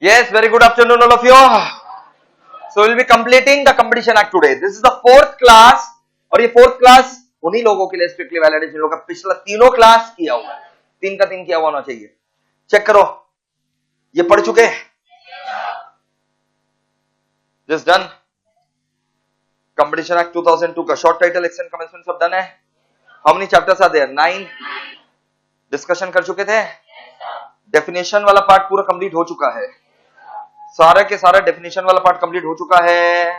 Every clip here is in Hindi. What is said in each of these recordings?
Yes, very good afternoon, all of you. So we'll be completing the Competition Act today. This is the fourth class, और ये फोर्थ क्लास उन्हीं लोगों के लिए स्ट्रिक्टली वैलिड है जिन लोगों का पिछला तीनों क्लास किया हुआ है, 3 का 3 किया हुआ होना चाहिए. चेक करो, ये पढ़ चुके हैं? This done. Competition Act 2002 का शॉर्ट टाइटल, एक्शन, कमेंसमेंट सब डन है. How many chapters are there? 9. Discussion कर चुके थे. डेफिनेशन वाला पार्ट पूरा कंप्लीट हो चुका है. सारा के सारा डेफिनेशन वाला पार्ट कंप्लीट हो चुका है.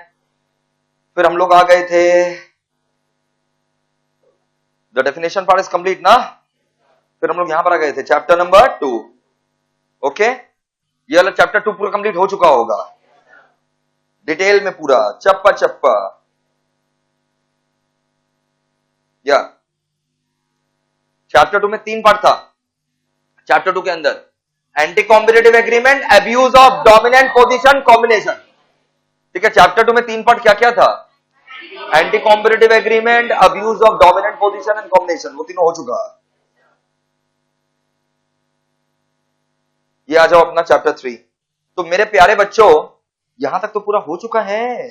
फिर हम लोग आ गए थे, the definition part is complete ना. फिर हम लोग यहां पर आ गए थे चैप्टर नंबर 2. ओके, ये वाला चैप्टर 2 पूरा कंप्लीट हो चुका होगा डिटेल में, पूरा चप्पा चप्पा. या चैप्टर 2 में 3 पार्ट था. चैप्टर 2 के अंदर anti competitive agreement, abuse of dominant position, combination. ठीक है, चैप्टर 2 में 3 पार्ट क्या क्या था? Anti competitive agreement, abuse of dominant position and combination. वो तीनों हो चुका. ये आ जाओ अपना चैप्टर 3. तो मेरे प्यारे बच्चों, यहां तक तो पूरा हो चुका है.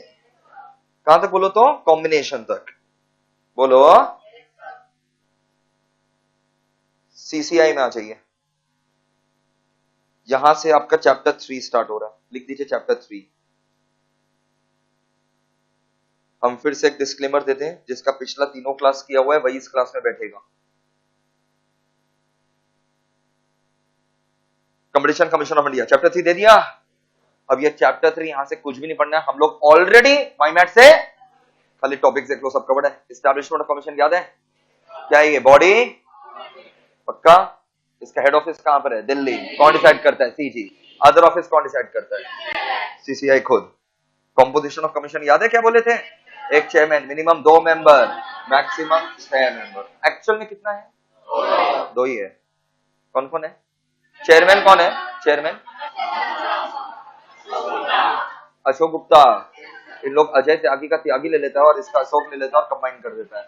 कहां तक बोलो तो? कॉम्बिनेशन तक. बोलो, सीसीआई में आ जाइए. यहां से आपका चैप्टर 3 स्टार्ट हो रहा है. लिख दीजिए चैप्टर 3. हम फिर से एक डिस्क्लेमर देते हैं, जिसका पिछला तीनों क्लास किया हुआ है वही इस क्लास में बैठेगा. Competition commission of India chapter 3 दे दिया. अब ये चैप्टर 3 यहां से कुछ भी नहीं पढ़ना है. हम लोग ऑलरेडी माईमैट से खाली टॉपिक देख लो, सब कवर्ड है. एस्टैब्लिशमेंट ऑफ कमीशन याद है क्या है? ये बॉडी पक्का. इसका हेड ऑफिस कहां पर है? दिल्ली. कौन डिसाइड करता है? सीजी. अदर ऑफिस कौन डिसाइड करता है? सीसीआई खुद. कॉम्पोजिशन ऑफ कमीशन याद है क्या बोले थे? एक chairman, minimum 2 member, maximum 6 member. Actual में कितना है? 2 ही है. कौन कौन है? चेयरमैन कौन है? चेयरमैन अशोक गुप्ता. इन लोग अजय त्यागी का त्यागी ले लेता है और इसका अशोक ले लेता है और कंबाइन कर देता है.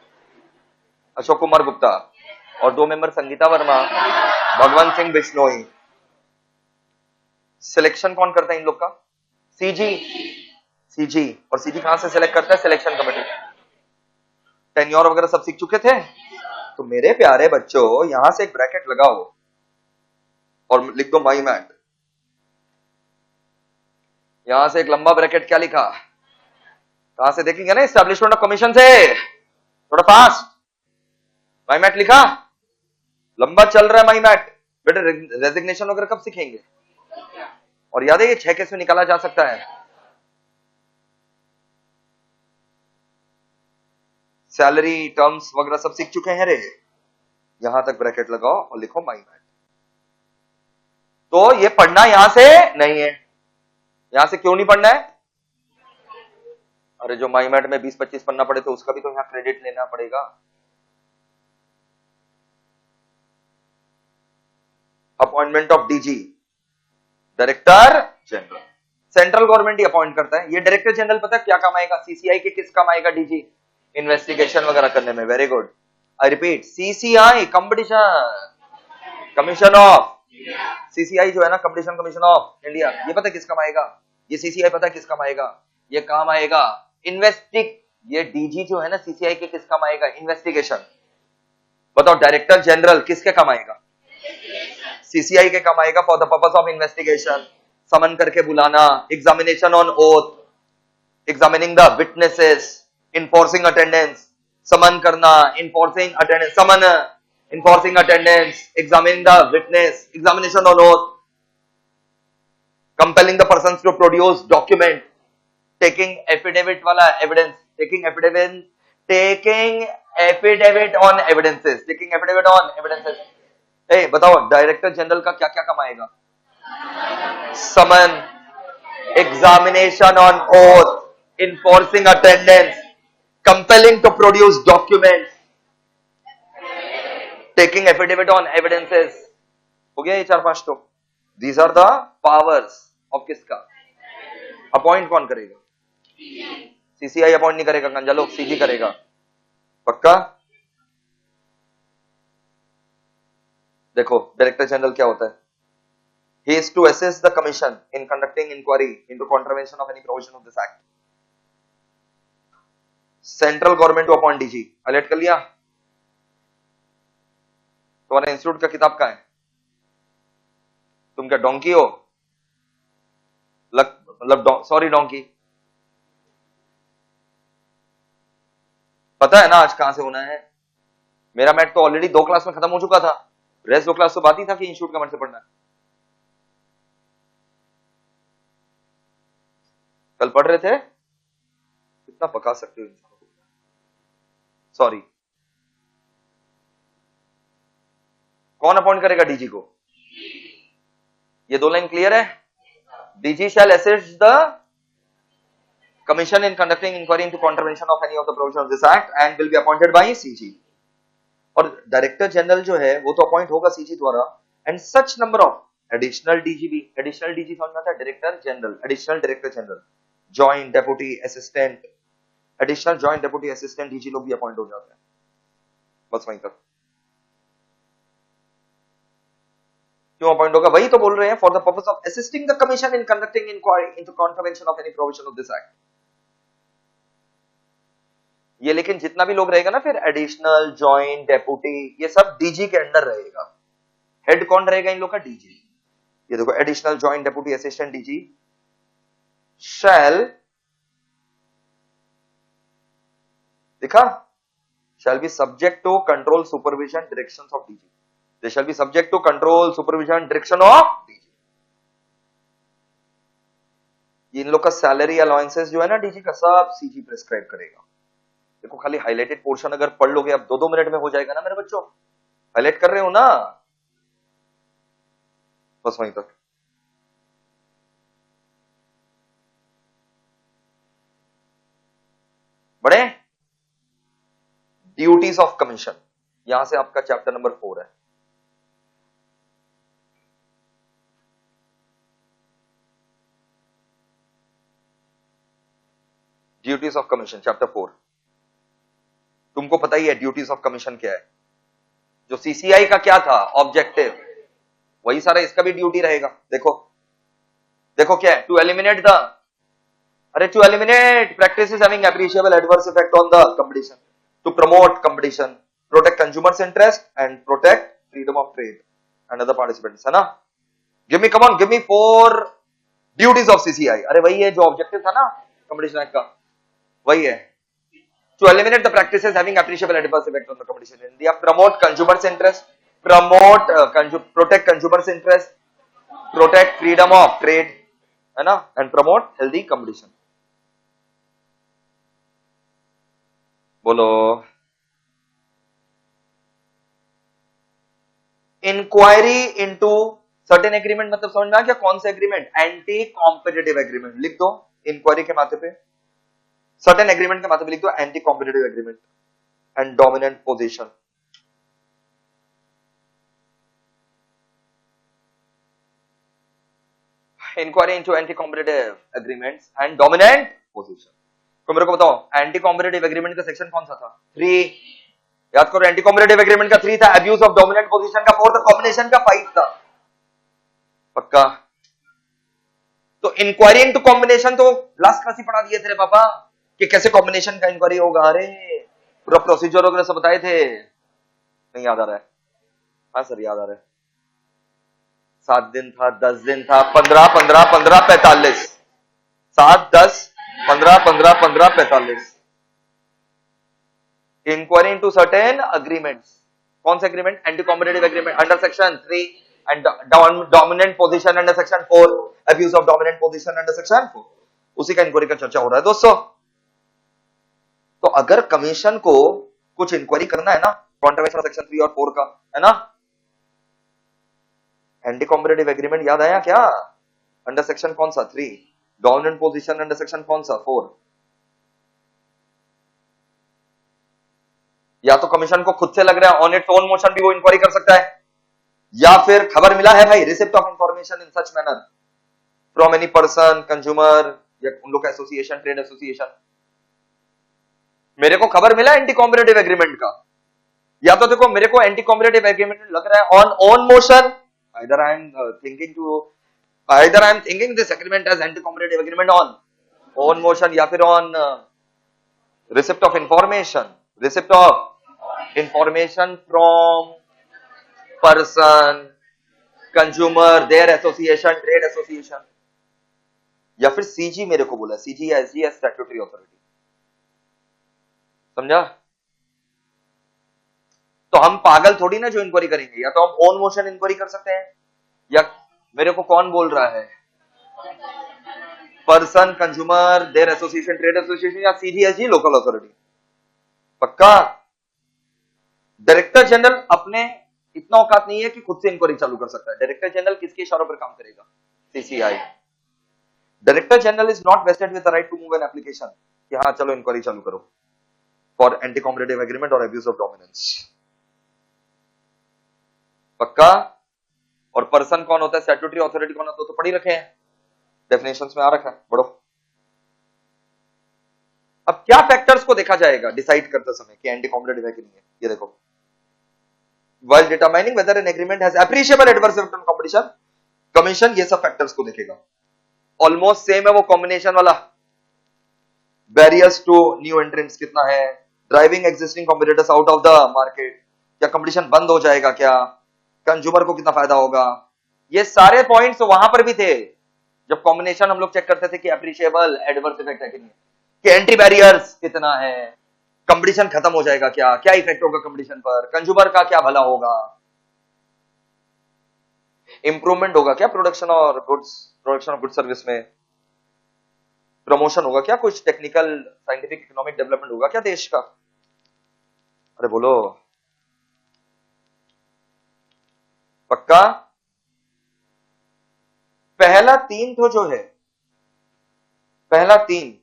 अशोक कुमार गुप्ता. और 2 मेंबर संगीता वर्मा, भगवंत सिंह बिश्नोई. सिलेक्शन कौन करता है इन लोग का? सीजी. सीजी. और सीजी कहां से सिलेक्ट करता है? Selection committee. टेन्योर वगैरह सब सीख चुके थे. तो मेरे प्यारे बच्चों, यहां से एक ब्रैकेट लगाओ और लिख दो माईमैट. यहां से एक लंबा ब्रैकेट क्या लिखा? कहां से देखेंगे ना? एस्टैब्लिशमेंट ऑफ कमीशन से. थोड़ा फास्ट. माईमैट लिखा, लंबा चल रहा है माईमैट. बेटे रेजिग्नेशन वगैरह कब सीखेंगे? और याद है ये 6 केस में निकाला जा सकता है. सैलरी टर्म्स वगैरह सब सीख चुके हैं रे. यहां तक ब्रैकेट लगाओ और लिखो माईमैट. तो ये पढ़ना यहां से नहीं है. यहां से क्यों नहीं पढ़ना है? अरे जो माईमैट में 20-25 पन्ना पड़े तो उसका भी तो यहां क्रेडिट लेना पड़ेगा. Appointment of DG, director general. Central government ही अपॉइंट करता है. ये डायरेक्टर जनरल पता है क्या काम आएगा? सीसीआई के किस काम आएगा? डीजी. इन्वेस्टिगेशन वगैरह करने में. Very good. I repeat, CCI competition commission of. CCI जो है ना, कंपटीशन कमीशन ऑफ इंडिया, ये पता है किस काम आएगा? ये सीसीआई पता है किस काम आएगा? ये काम आएगा ये डीजी जो है ना सीसीआई के किस काम आएगा? इन्वेस्टिगेशन. बताओ डायरेक्टर जनरल किसके काम आएगा? सीसीआई के काम आएगा. For the purpose of investigation, summon करके बुलाना, examination on oath, examining the witnesses, enforcing attendance. Summon करना, enforcing attendance, summon, enforcing attendance, examining the witness, examination on oath, compelling the persons to produce document, taking affidavit wala evidence, taking affidavit on evidences. Hey, बताओ डायरेक्टर जनरल का क्या क्या काम आएगा? Summon, examination on oath, enforcing attendance, compelling to produce documents, taking affidavit on evidences. हो गया ये 4-5 तो. These are the powers of किसका? अपॉइंट कौन करेगा? सीसीआई अपॉइंट नहीं करेगा गंजा लोग, सीजी करेगा. पक्का? देखो डायरेक्टर जनरल क्या होता है? He is to assist the commission in conducting inquiry into contravention of any provision of this act. Central government to appoint DG. Alert कर लिया. तुम्हारे इंस्टीट्यूट का किताब का है? तुम क्या डोंकी हो? मतलब सॉरी डोंकी. पता है ना आज कहां से होना है? मेरा मैथ तो ऑलरेडी 2 क्लास में खत्म हो चुका था. रेस्ट 2 क्लास तो बात ही था कि इंस्टीट्यूट का मैथ से पढ़ना है. कल पढ़ रहे थे. कितना पका सकते हो इंसान को. सॉरी. कौन अपॉइंट करेगा डीजी को? ये 2 लाइन क्लियर है? DG shall assist the commission in conducting inquiry into contravention of any of the provisions of this act and will be appointed by CG. और डायरेक्टर जनरल जो है वो तो अपॉइंट होगा सीजी द्वारा. And such number of additional DG भी. एडिशनल डीजी समझ में आता है? Director general, additional director general, joint deputy assistant, additional joint deputy assistant DG लोग भी अपॉइंट हो जाते हैं. बस वहीं तक. क्यों अपॉइंट होगा? वही तो बोल रहे हैं. For the purpose of assisting the commission in conducting inquiry into contravention of any provision of this act. ये लेकिन जितना भी लोग रहेगा ना फिर एडिशनल जॉइंट डेप्यूटी ये सब डीजी के अंडर रहेगा. हेड कौन रहेगा इन लोग का? डीजी. ये देखो additional joint deputy assistant DG shall दिखा shall be subject to control supervision directions of DG. They shall be subject to control supervision direction of DG. इन लोग का सैलरी अलाउंसेस जो है ना डीजी का सब सीजी प्रिस्क्राइब करेगा. देखो खाली हाईलाइटेड पोर्शन अगर पढ़ लोगे अब 2-2 मिनट में हो जाएगा ना मेरे बच्चों. हाईलाइट कर रहे हो ना? बस वहीं तक. बड़े ड्यूटीज ऑफ कमीशन. यहां से आपका चैप्टर नंबर 4 है. Duties of commission chapter 4. तुमको पता ही है ड्यूटीज ऑफ कमीशन क्या है. जो सीसीआई का क्या था ऑब्जेक्टिव वही सारा इसका भी ड्यूटी रहेगा. देखो देखो क्या है? To eliminate the to eliminate practices having appreciable adverse effect on the competition, to promote competition, protect consumers interest and protect freedom of trade and other participants. है ना? Give me, come on, give me 4 duties of CCI. अरे वही है जो ऑब्जेक्टिव था ना कंपटीशन एक्ट का, वही है. To eliminate the practices having appreciable adverse effect on the competition in India, promote consumers' interest, protect consumers' interest, protect freedom of trade, है ना, and promote healthy competition. बोलो. Inquiry into certain agreement मतलब समझ में आ गया? कौन से एग्रीमेंट? Anti competitive agreement. लिख दो इंक्वायरी के माथे पे. सर्टेन एग्रीमेंट के माथे पे लिख दो anti competitive agreement and dominant position. Inquiry into anti competitive agreements and dominant position. तो मेरे को बताओ एंटी कॉम्पिटिटिव एग्रीमेंट का सेक्शन कौन सा था? 3. याद करो एंटी कॉम्पिटिटिव एग्रीमेंट का 3 था. अब्यूज ऑफ डोमिनेंट पोजीशन का 4 था. कॉम्बिनेशन का 5 था. पक्का? तो इंक्वायरी इनटू कॉम्बिनेशन तो लास्ट क्लास ही पढ़ा दिए थे पापा कि कैसे कॉम्बिनेशन का इंक्वायरी होगा. अरे पूरा प्रोसीजर वगैरह सब बताए थे. नहीं याद आ रहा है? हाँ सर याद आ रहा है. 7 दिन था, 10 दिन था, 15 15 15 45. 7 10 15 15 15 45. Inquiry into certain agreements. कौन से agreement? Anti competitive agreement under section 3 and dominant position under section 4, abuse of dominant position under section 4. उसी का इंक्वायरी का चर्चा हो रहा है दोस्तों. तो अगर कमीशन को कुछ इंक्वायरी करना है ना कॉन्ट्रावेंशन सेक्शन 3 और 4 का, है ना, एंटी कॉम्पिटिटिव एग्रीमेंट याद आया क्या? अंडर सेक्शन कौन सा? 3. डोमिनेंट पोजीशन अंडर सेक्शन कौन सा? 4. या तो कमीशन को खुद से लग रहा है ऑन इट्स ओन मोशन भी वो इंक्वायरी कर सकता है, या फिर खबर मिला है भाई receipt of information in such manner from any person, consumer या उन लोग का एसोसिएशन, ट्रेड एसोसिएशन. मेरे को खबर मिला एंटी कॉम्पिटिटिव एग्रीमेंट का, या तो देखो मेरे को एंटी कॉम्पिटिटिव एग्रीमेंट लग रहा है on own motion, either I am thinking to Either I am thinking this agreement as anti-competitive agreement on own motion या फिर on receipt of information from person, consumer, their association, trade association, या फिर सीजी मेरे को बोला, CG SG S statutory authority, समझा? तो हम पागल थोड़ी ना जो इंक्वायरी करेंगे, या तो हम ओन मोशन इंक्वायरी कर सकते हैं, या मेरे को कौन बोल रहा है, person, consumer, their association, trade association, या सीजीएसजी लोकल अथॉरिटी। पक्का? डायरेक्टर जनरल अपने इतना औकात नहीं है कि खुद से इंक्वायरी चालू कर सकता है। डायरेक्टर जनरल किसके इशारों पर काम करेगा? CCI. Director general is not vested with the right to move an application कि हाँ चलो इंक्वायरी चालू करो फॉर एंटी कॉम्पिटिटिव एग्रीमेंट और अब्यूज ऑफ डोमिनेंस। पक्का? और पर्सन कौन होता है, स्टैट्यूटरी अथॉरिटी कौन होता है, तो पढ़ी रखे हैं, डेफिनेशंस में आ रखा है, बढ़ो। अब क्या फैक्टर्स को देखा जाएगा डिसाइड करते समय कि एंटी कॉम्पिटिटिव है कि नहीं है? ये देखो, while determining whether an agreement has appreciable adverse effect on competition, commission ये सब फैक्टर्स को देखेगा। ऑलमोस्ट सेम है वो कॉम्बिनेशन वाला। बैरियर्स टू न्यू एंट्रेंट्स कितना है, driving existing competitors out of the market, क्या कंपटीशन बंद हो जाएगा, क्या कंज्यूमर को कितना फायदा होगा, ये सारे पॉइंट्स वहां पर भी थे जब कॉम्बिनेशन हम लोग चेक करते थे कि अप्रिशिएबल एडवर्स इफेक्ट है कि नहीं, कि एंट्री बैरियर्स कितना है, कंपटीशन खत्म हो जाएगा क्या, क्या इफेक्ट होगा कंपटीशन पर, कंज्यूमर का क्या भला होगा, इंप्रूवमेंट होगा क्या प्रोडक्शन और गुड सर्विस में, प्रमोशन होगा क्या, कुछ टेक्निकल साइंटिफिक इकोनॉमिक डेवलपमेंट होगा क्या देश का। अरे बोलो, पक्का? पहला तीन तो जो है, पहला तीन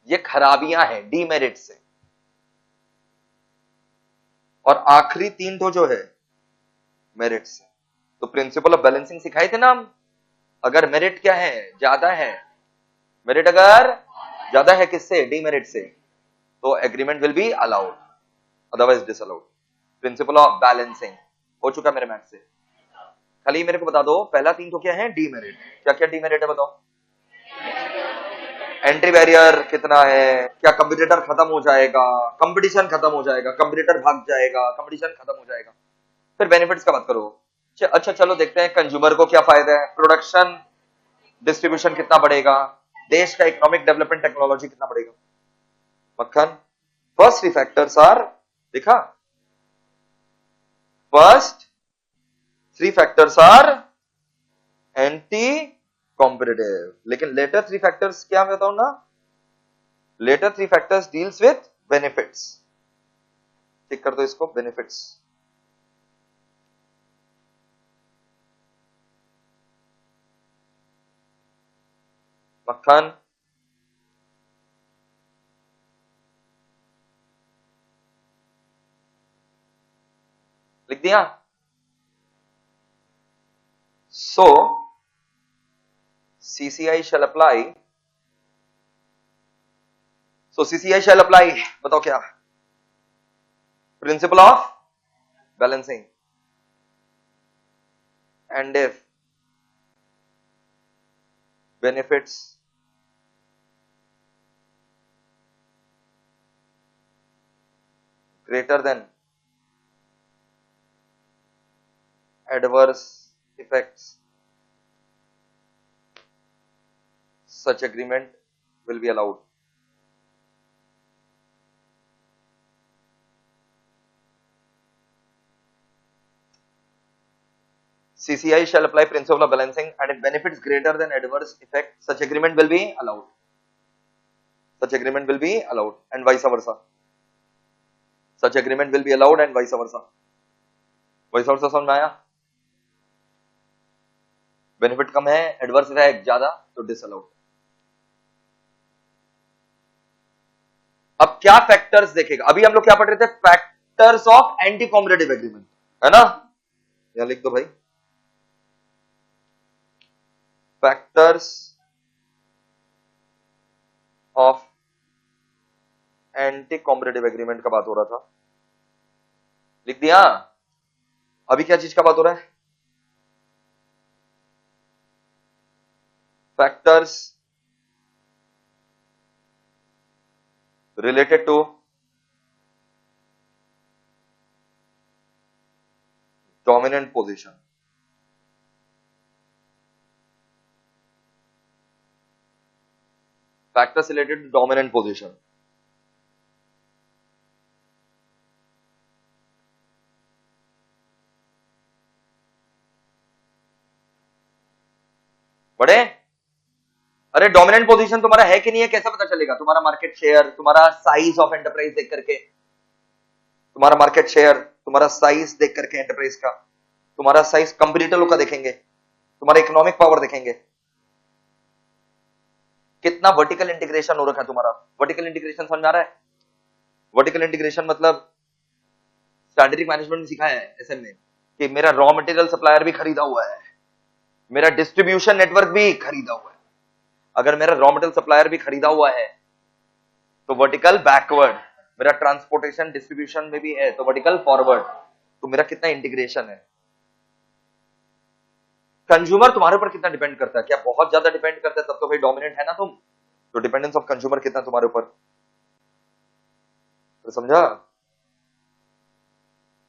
ये खराबियां हैं डीमेरिट से, और आखिरी तीन तो जो है मेरिट से। तो प्रिंसिपल ऑफ बैलेंसिंग सिखाए थे ना हम, अगर मेरिट क्या है, ज्यादा है, मेरिट अगर ज्यादा है किससे, डीमेरिट से, तो agreement will be allowed, otherwise disallowed. Principle of balancing हो चुका मेरे मैथ से। खाली मेरे को बता दो पहला तीन तो क्या है, डीमेरिट। क्या क्या डीमेरिट है बताओ? एंट्री बैरियर कितना है, क्या कंपटीटर खत्म हो जाएगा, कंपटीशन खत्म हो जाएगा, कंपटीटर भाग जाएगा, कंपटीशन खत्म हो जाएगा। फिर बेनिफिट्स का बात करो। अच्छा चलो देखते हैं कंज्यूमर को क्या फायदा है, प्रोडक्शन डिस्ट्रीब्यूशन कितना बढ़ेगा, देश का इकोनॉमिक डेवलपमेंट टेक्नोलॉजी कितना बढ़ेगा। मक्खन, फर्स्ट थ्री फैक्टर्स आर, देखा, first three factors are anti competitive, लेकिन लेटर थ्री फैक्टर्स क्या मैं बताऊं ना, later three factors deals with benefits. ठीक कर दो इसको, बेनिफिट्स। मक्खन, लिख दिया? सो CCI shall apply, so CCI shall apply, बताओ क्या, principle of balancing, and if benefits greater than adverse effects, such agreement will be allowed. CCI shall apply principle of balancing, and if benefits greater than adverse effect, such agreement will be allowed. Such agreement will be allowed, and vice versa. Such agreement will be allowed, and vice versa. Vice versa समझ में आया? बेनिफिट कम है, एडवर्स इफेक्ट ज्यादा, तो डिसअलाउड। अब क्या फैक्टर्स देखेगा, अभी हम लोग क्या पढ़ रहे थे, factors of anti competitive agreement, है ना? यहां लिख दो भाई, factors of anti competitive agreement का बात हो रहा था, लिख दिया? अभी क्या चीज का बात हो रहा है? Factors related to dominant position. Factors related to dominant position. बड़े अरे डोमिनेंट पोजीशन तुम्हारा है कि नहीं है, कैसे पता चलेगा? तुम्हारा मार्केट शेयर, तुम्हारा साइज ऑफ एंटरप्राइज देख करके, तुम्हारा मार्केट शेयर, तुम्हारा साइज देख करके एंटरप्राइज का, तुम्हारा साइज कंपटीटर का देखेंगे, तुम्हारा इकोनॉमिक पावर देखेंगे, कितना वर्टिकल इंटीग्रेशन हो रखा है तुम्हारा। वर्टिकल इंटीग्रेशन समझ आ रहा है? वर्टिकल इंटीग्रेशन मतलब स्ट्रैटेजिक मैनेजमेंट में सिखाया है एसएम में कि मेरा रॉ मटेरियल सप्लायर भी खरीदा हुआ है, मेरा डिस्ट्रीब्यूशन नेटवर्क भी खरीदा हुआ है। अगर मेरा रॉ मटेरियल सप्लायर भी खरीदा हुआ है तो वर्टिकल बैकवर्ड, मेरा ट्रांसपोर्टेशन डिस्ट्रीब्यूशन में भी है तो वर्टिकल फॉरवर्ड। तो मेरा कितना इंटीग्रेशन है। कंज्यूमर तुम्हारे ऊपर कितना डिपेंड करता है? क्या बहुत ज्यादा डिपेंड करता है? तब तो भाई डोमिनेंट है ना तुम। तो डिपेंडेंस ऑफ कंज्यूमर कितना तुम्हारे ऊपर, तो समझा?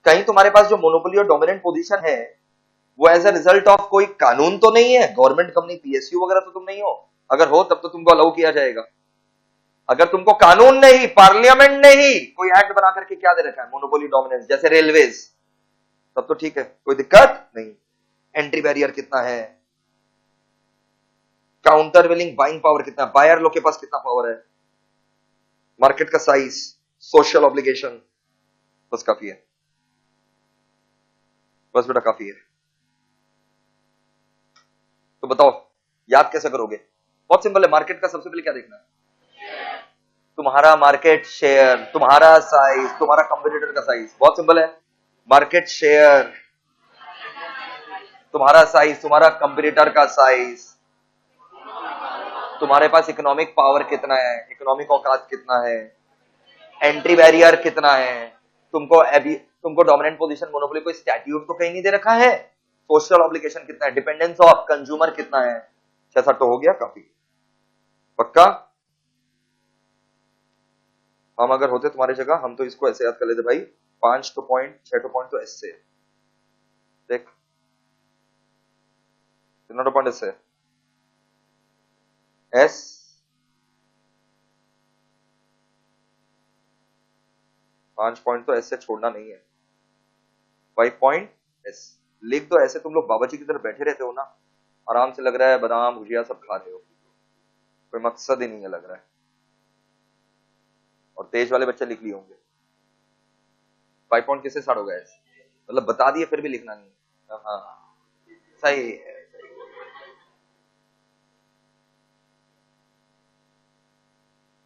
कहीं तुम्हारे पास जो मोनोपोली और डोमिनेंट पोजीशन है वो एज ए रिजल्ट ऑफ कोई कानून तो नहीं है, गवर्नमेंट कंपनी पीएसयू वगैरह तो तुम नहीं हो। अगर हो तब तो तुमको अलाउ किया जाएगा। अगर तुमको कानून ने ही, पार्लियामेंट ने ही कोई एक्ट बना करके क्या दे रखा है, मोनोपोली डोमिनेंस, जैसे रेलवेज, तब तो ठीक है, कोई दिक्कत नहीं। एंट्री बैरियर कितना है, काउंटर विलिंग बाइंग पावर कितना, बायर लोग के पास कितना पावर है, मार्केट का साइज, सोशल ऑब्लिगेशन, बस काफी है। बस बेटा काफी है। तो बताओ याद कैसे करोगे? बहुत सिंपल है। मार्केट का सबसे पहले क्या देखना है? तुम्हारा मार्केट शेयर, तुम्हारा साइज, तुम्हारा कंपटीटर का साइज। बहुत सिंपल है। मार्केट शेयर, तुम्हारा साइज, तुम्हारा कंपटीटर का साइज, तुम्हारे पास इकोनॉमिक पावर कितना है, इकोनॉमिक औकात कितना है, एंट्री बैरियर कितना है। तुमको डोमिनेंट पोजीशन, मोनोपोली कोई स्टैट्यूट तो कहीं नहीं दे रखा है। सोशल ऑब्लिगेशन कितना है, डिपेंडेंस ऑफ कंज्यूमर कितना है। 6-7 तो हो गया, काफी पक्का। हम अगर होते तुम्हारी जगह, हम तो इसको ऐसे याद कर लेते भाई, 5 तो पॉइंट, 6 तो पॉइंट तो ऐसे देख, कितना तो पॉइंट ऐसे एस, 5 पॉइंट तो ऐसे छोड़ना नहीं है। 5 पॉइंट एस लिख दो। ऐसे तुम लोग बाबा जी की तरफ बैठे रहते हो ना, आराम से लग रहा है बादाम भुजिया सब खा रहे हो, कोई मकसद ही नहीं है लग रहा है। और तेज वाले बच्चे लिख लिए होंगे 5 पॉइंट किससे स्टार्ट हो गया, मतलब बता दिए फिर भी लिखना नहीं। हाँ सही है।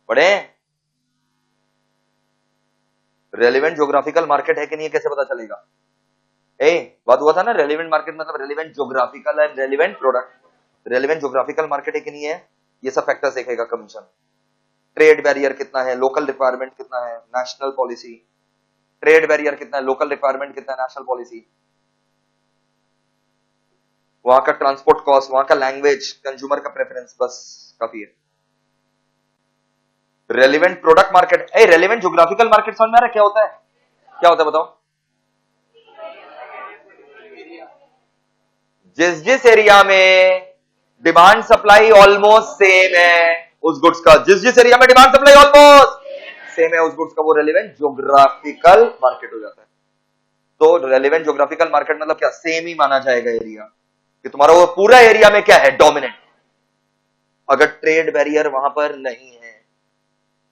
पढ़े? रेलिवेंट ज्योग्राफिकल मार्केट है कि नहीं है, कैसे पता चलेगा? बात हुआ था ना, रेलिवेंट मार्केट मतलब relevant geographical and relevant product. Relevant geographical market है कि नहीं है, ये सब फैक्टर्स देखेगा कमीशन। ट्रेड बैरियर कितना है, लोकल रिक्वायरमेंट कितना है, नेशनल पॉलिसी। ट्रेड बैरियर कितना है, लोकल रिक्वायरमेंट कितना है, नेशनल पॉलिसी। वहां का ट्रांसपोर्ट कॉस्ट, वहां का लैंग्वेज, कंज्यूमर का प्रेफरेंस, बस काफी है। Relevant product market, relevant geographical market समझ में आ रहा है क्या होता है? क्या होता है बताओ? जिस जिस एरिया में डिमांड सप्लाई ऑलमोस्ट सेम है उस गुड्स का, जिस जिस एरिया में डिमांड सप्लाई ऑलमोस्ट सेम है उस गुड्स का, वो रेलिवेंट ज्योग्राफिकल मार्केट हो जाता है। तो रेलिवेंट ज्योग्राफिकल मार्केट मतलब क्या, सेम ही माना जाएगा एरिया, कि तुम्हारा वो पूरा एरिया में क्या है, डोमिनेंट। अगर ट्रेड बैरियर वहां पर नहीं है,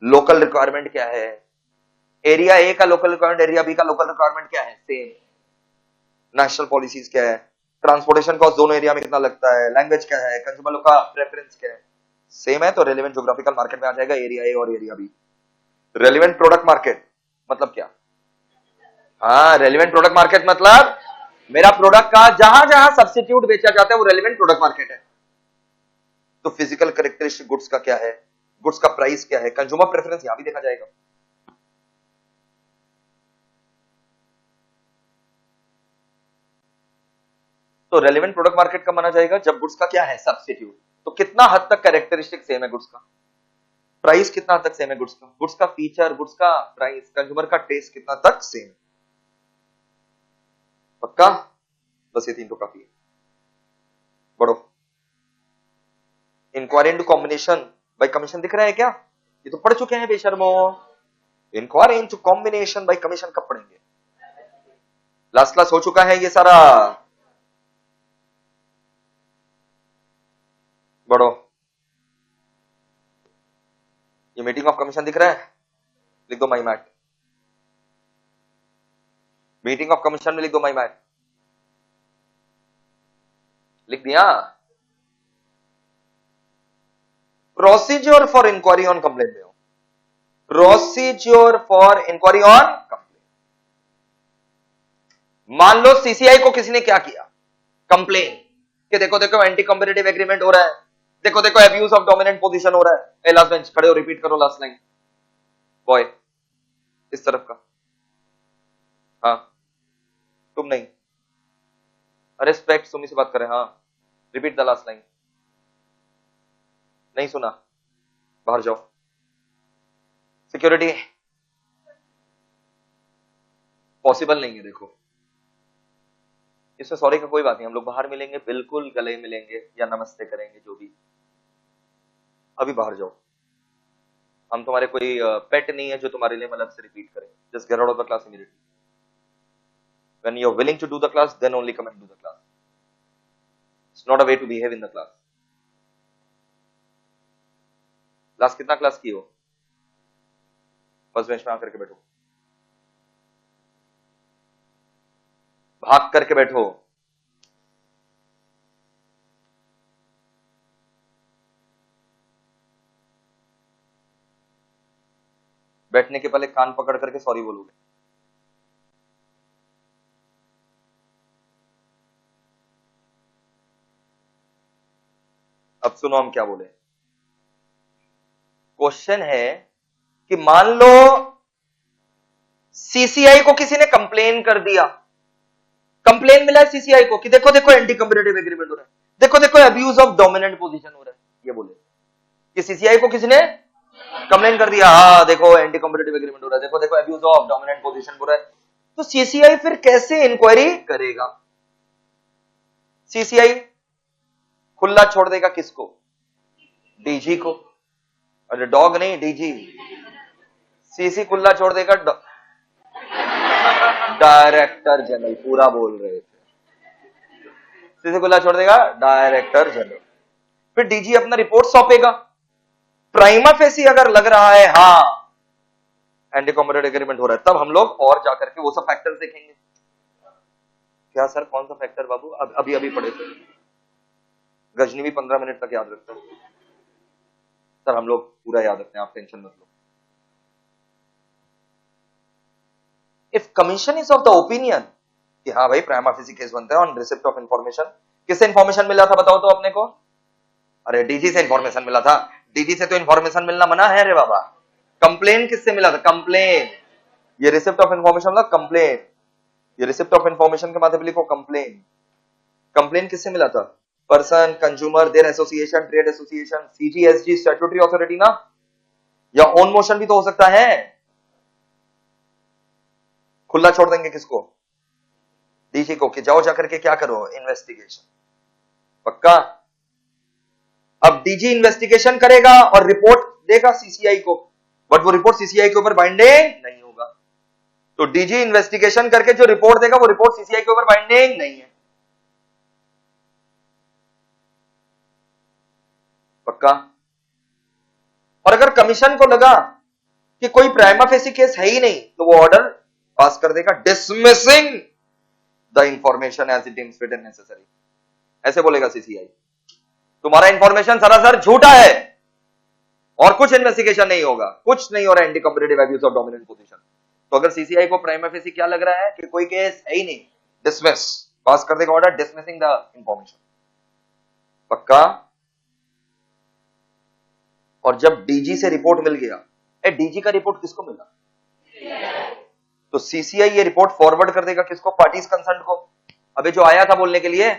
लोकल रिक्वायरमेंट क्या है, एरिया ए का लोकल रिक्वायरमेंट, एरिया बी का लोकल रिक्वायरमेंट क्या है, सेम। नेशनल पॉलिसीज क्या है, ट्रांसपोर्टेशन कॉस्ट दोनों एरिया में कितना लगता है, लैंग्वेज क्या है, कंज्यूमर का प्रेफरेंस क्या है, सेम है। तो रेलेवेंट ज्योग्राफिकल मार्केट में आ जाएगा एरिया ए और area B. Relevant product market मतलब क्या? हाँ, रेलेवेंट प्रोडक्ट मार्केट मतलब मेरा प्रोडक्ट का जहां जहां सब्स्टिट्यूट बेचा जाता है वो रेलेवेंट प्रोडक्ट मार्केट है। तो फिजिकल कैरेक्टरिस्टिक गुड्स का क्या है, गुड्स का प्राइस क्या है, कंज्यूमर प्रेफरेंस यहां भी देखा जाएगा। तो रेलेवेंट प्रोडक्ट मार्केट कब माना जाएगा, जब गुड्स का क्या है, सब्स्टिट्यूट। तो कितना हद तक कैरेक्टरिस्टिक सेम है गुड्स का, प्राइस कितना हद तक सेम है गुड्स का, गुड्स का फीचर, गुड्स का प्राइस, कंज्यूमर का टेस्ट कितना तक सेम है। पक्का? बस ये 3 तो काफी है। बढ़ो। Inquiry into combination by commission दिख रहा है क्या? ये तो पढ़ चुके हैं बेशर्मो। Inquiry into combination by commission कब पढ़ेंगे? लास्ट क्लास हो चुका है ये सारा। बढ़ो। ये मीटिंग ऑफ कमीशन दिख रहा है? लिख दो माई मैट। मीटिंग ऑफ कमीशन में लिख दो माई मैट। लिख दिया? Procedure for inquiry on complain में हो। Procedure for inquiry on complain. मान लो सीसीआई को किसी ने क्या किया, कंप्लेन कि देखो देखो एंटी कॉम्पिटिटिव एग्रीमेंट हो रहा है, देखो देखो अब्यूज ऑफ डोमिनेंट पोजीशन हो रहा है। लास्ट बेंच खड़े हो, रिपीट करो लास्ट लाइन। बॉय इस तरफ का, हाँ तुम नहीं, रिस्पेक्ट सुमी से बात करें। हाँ रिपीट द लास्ट लाइन। नहीं सुना? बाहर जाओ। सिक्योरिटी पॉसिबल नहीं है। देखो इसमें सॉरी का कोई बात नहीं, हम लोग बाहर मिलेंगे, बिल्कुल गले मिलेंगे या नमस्ते करेंगे जो भी। अभी बाहर जाओ। हम तुम्हारे कोई पेट नहीं है जो तुम्हारे लिए अलग से रिपीट करें। Just get out of the class immediately. When you are willing to do the class, then only come and do the class. It's not a way to behave in the class. Last कितना क्लास की हो? फर्स्ट बेंच में आकर के बैठो, भाग करके बैठो। बैठने के पहले कान पकड़ करके सॉरी बोलोगे। अब सुनो हम क्या बोले। क्वेश्चन है कि मान लो सीसीआई को किसी ने कंप्लेन कर दिया, कंप्लेन मिला है सीसीआई को कि देखो देखो एंटी कॉम्पिटिटिव एग्रीमेंट हो रहा है, देखो देखो अब्यूज ऑफ डोमिनेंट पोजीशन हो रहा है। ये बोले कि सीसीआई को किसी ने कंप्लेन कर दिया, हाँ देखो एंटी कॉम्पिटिटिव एग्रीमेंट हो रहा है, देखो देखो अब्यूज ऑफ डोमिनेंट पोजीशन हो रहा है। तो सीसीआई फिर कैसे इंक्वायरी करेगा? सीसीआई खुला छोड़ देगा किसको? डीजी को। अरे डॉग नहीं, डीजी। सीसी खुला छोड़ देगा डायरेक्टर जनरल। पूरा बोल रहे थे। सीसी खुला छोड़ देगा डायरेक्टर जनरल। फिर डीजी अपना रिपोर्ट सौंपेगा। प्राइमा फेसी अगर लग रहा है हाँ एंटी कॉम्पिटिटिव एग्रीमेंट हो रहा है, तब हम लोग और जाकर के वो सब फैक्टर्स देखेंगे। क्या सर कौन सा फैक्टर बाबू? अभी अभी पढ़े थे। गजनी भी 15 मिनट तक याद रखते हैं सर, हम लोग पूरा याद रखते हैं, आप टेंशन मत लो। If commission is of the opinion कि हाँ भाई प्राइमा फेसी केस बनता है ऑन रिसिप्ट ऑफ इंफॉर्मेशन। किससे इंफॉर्मेशन मिला था बताओ तो अपने को? अरे डीजी से इंफॉर्मेशन मिला था। डीजी से तो इंफॉर्मेशन मिलना मना है रे बाबा। कंप्लेन किससे मिला था? कंप्लेन। ये रिसिप्ट ऑफ इंफॉर्मेशन मतलब कंप्लेन। ये रिसिप्ट ऑफ इंफॉर्मेशन के माध्यम लिखो कंप्लेन। कंप्लेन किससे मिला था? Person, consumer, their association, trade association, CG SG statutory authority ना, या ओन मोशन भी तो हो सकता है। खुला छोड़ देंगे किसको? डीजी को कि जाओ जाकर के क्या करो? इन्वेस्टिगेशन। पक्का? अब डीजी इन्वेस्टिगेशन करेगा और रिपोर्ट देगा सीसीआई को, बट वो रिपोर्ट सीसीआई के ऊपर बाइंडिंग नहीं होगा। तो डीजी इन्वेस्टिगेशन करके जो रिपोर्ट देगा वो रिपोर्ट सीसीआई के ऊपर बाइंडिंग नहीं है। पक्का? और अगर कमीशन को लगा कि कोई प्राइमा फेसी केस है ही नहीं, तो वो ऑर्डर पास कर देगा dismissing the information as it deems fit and necessary. ऐसे बोलेगा सीसीआई, तुम्हारा इंफॉर्मेशन सरासर झूठा है और कुछ इन्वेस्टिगेशन नहीं होगा, कुछ नहीं हो रहा anti competitive abuse of dominant position. तो अगर सीसीआई को प्राइमा फेसी क्या लग रहा है कि कोई केस है ही नहीं, डिसमिस, पास कर देगा ऑर्डर डिसमिसिंग द इंफॉर्मेशन। पक्का? और जब डीजी से रिपोर्ट मिल गया, डीजी का रिपोर्ट किसको मिला? तो सीसीआई ये रिपोर्ट फॉरवर्ड कर देगा किसको? पार्टीज कंसर्न को। अबे जो आया था बोलने के लिए,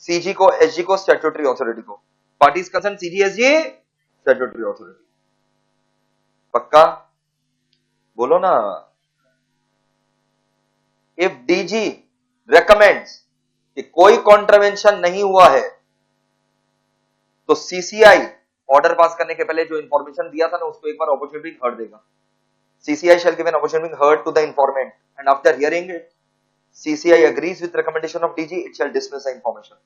सीजी को, एसजी को, स्टैट्यूटरी अथॉरिटी को। Parties concern CG SG statutory authority. पक्का? बोलो ना। इफ डीजी रेकमेंड्स कि कोई कॉन्ट्रवेंशन नहीं हुआ है तो सीसीआई ऑर्डर पास करने के पहले जो इंफॉर्मेशन दिया था ना उसको एक बार अपॉर्चुनिटी हर्ट देगा। CCI shall give an opportunity heard to the informant and after hearing it CCI agrees with recommendation of DG, it shall dismiss the information।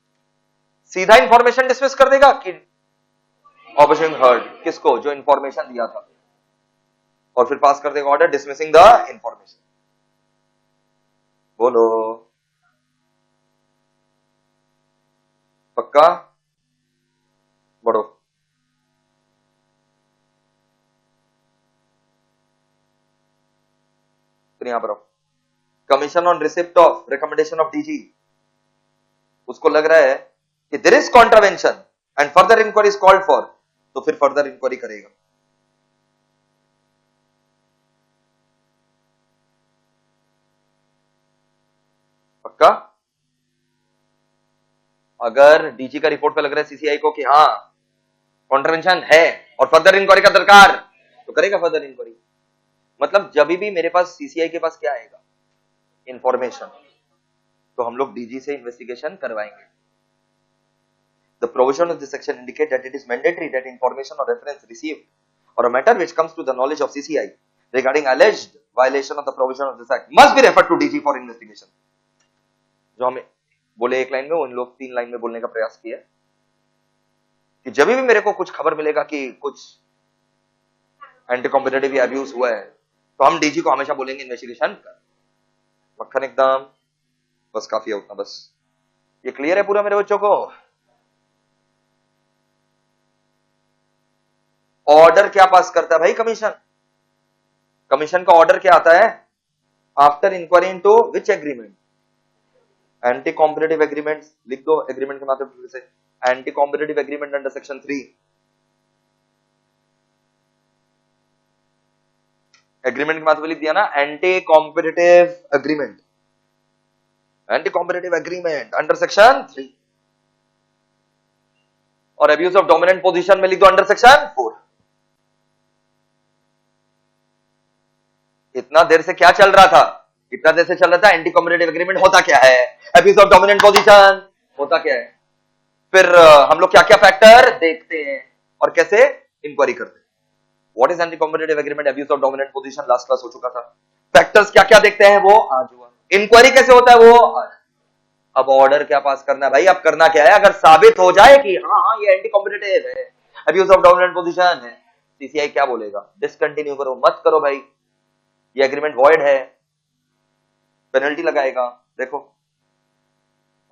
सीधा इंफॉर्मेशन डिसमिस कर देगा कि ऑपरेशन हर्ड किसको? जो इंफॉर्मेशन दिया था, और फिर पास कर देगा ऑर्डर डिसमिसिंग द इंफॉर्मेशन। बोलो। पक्का? बढ़ो। फिर यहां पर commission on receipt of recommendation of DG, उसको लग रहा है कि there is contravention and further inquiry is called for, तो फिर फर्दर इंक्वायरी करेगा। पक्का? अगर डीजी का रिपोर्ट पे लग रहा है सीसीआई को कि हाँ कॉन्ट्रावेंशन है और फर्दर इंक्वायरी का दरकार, तो करेगा फर्दर इंक्वायरी। मतलब जब भी मेरे पास सीसीआई के पास क्या आएगा? इंफॉर्मेशन, तो हम लोग डीजी से इन्वेस्टिगेशन करवाएंगे। The provision of this section indicate that it is mandatory that information or reference received or a matter which comes to the knowledge of CCI regarding alleged violation of the provision of this act must be referred to DG for investigation। जो हमें बोले एक लाइन में, उन लोग 3 लाइन में बोलने का प्रयास किया कि जब भी मेरे को कुछ खबर मिलेगा कि कुछ एंटी कॉम्पिटिटिव अब्यूज हुआ है तो हम डीजी को हमेशा बोलेंगे इन्वेस्टिगेशन कर। मक्खन एकदम, बस काफी है उतना। बस ये क्लियर है पूरा मेरे बच्चों को? ऑर्डर क्या पास करता है भाई कमीशन? कमीशन का ऑर्डर क्या आता है? After inquiry into which agreement? Anti competitive agreement. लिख दो एग्रीमेंट के माध्यम से, anti competitive agreement under section 3। Agreement के माध्यम लिख दिया ना, anti competitive agreement, anti competitive agreement under section 3। और अब्यूज ऑफ डोमिनेंट पोजीशन में लिख दो अंडर सेक्शन 4। इतना देर से क्या चल रहा था? इतना देर से चल रहा था एंटी कॉम्पिटिटिव एग्रीमेंट होता क्या है, अब्यूज ऑफ डोमिनेंट पोजीशन होता क्या है, फिर हम लोग क्या क्या फैक्टर देखते हैं और कैसे इंक्वायरी करते हैं। What is anti competitive agreement, abuse of dominant position, last class हो चुका था। फैक्टर्स क्या क्या देखते हैं वो आज हुआ। इंक्वायरी कैसे होता है वो आज। अब ऑर्डर क्या पास करना है भाई? अब करना क्या है? अगर साबित हो जाए कि हाँ ये एंटी कॉम्पिटिटिव है, अब्यूज ऑफ डोमिनेंट पोजीशन है, सीसीआई क्या बोलेगा? डिसकंटिन्यू करो, मत करो भाई, ये एग्रीमेंट वॉइड है, पेनल्टी लगाएगा। देखो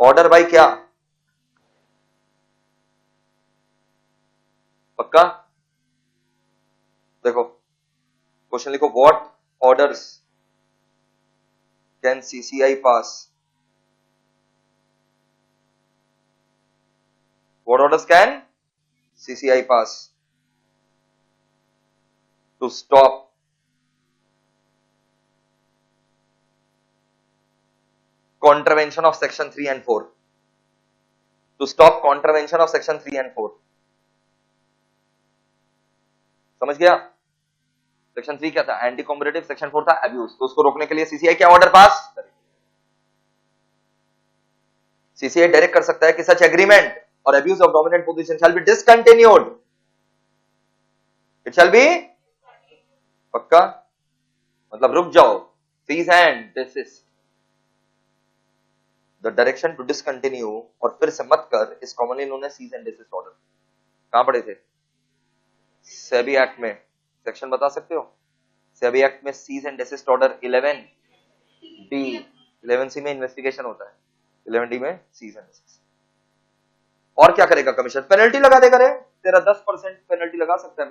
ऑर्डर भाई क्या? पक्का? देखो क्वेश्चन लिखो, what orders can CCI pass? What orders can CCI pass to stop contravention of section 3 and 4, to stop contravention of section 3 and 4। समझ गया? सेक्शन 3 क्या था? Anti competitive. सेक्शन 4 था अब्यूज। तो उसको रोकने के लिए सीसीआई क्या ऑर्डर पास करेगा? सीसीआई डायरेक्ट कर सकता है कि सच एग्रीमेंट और abuse of dominant position shall be discontinued, it shall be. पक्का? मतलब रुक जाओ, cease and desist. The direction to discontinue और फिर से मत कर is commonly known as cease and desist order। कहां पढ़े थे? सेबी एक्ट में। सेक्शन बता सकते हो? सेबी एक्ट में cease and desist order 11D, 11C में इन्वेस्टिगेशन होता है, 11D में cease and desist। और क्या करेगा कमीशन? पेनल्टी लगा देगा रे। तेरा 10% पेनल्टी लगा सकता है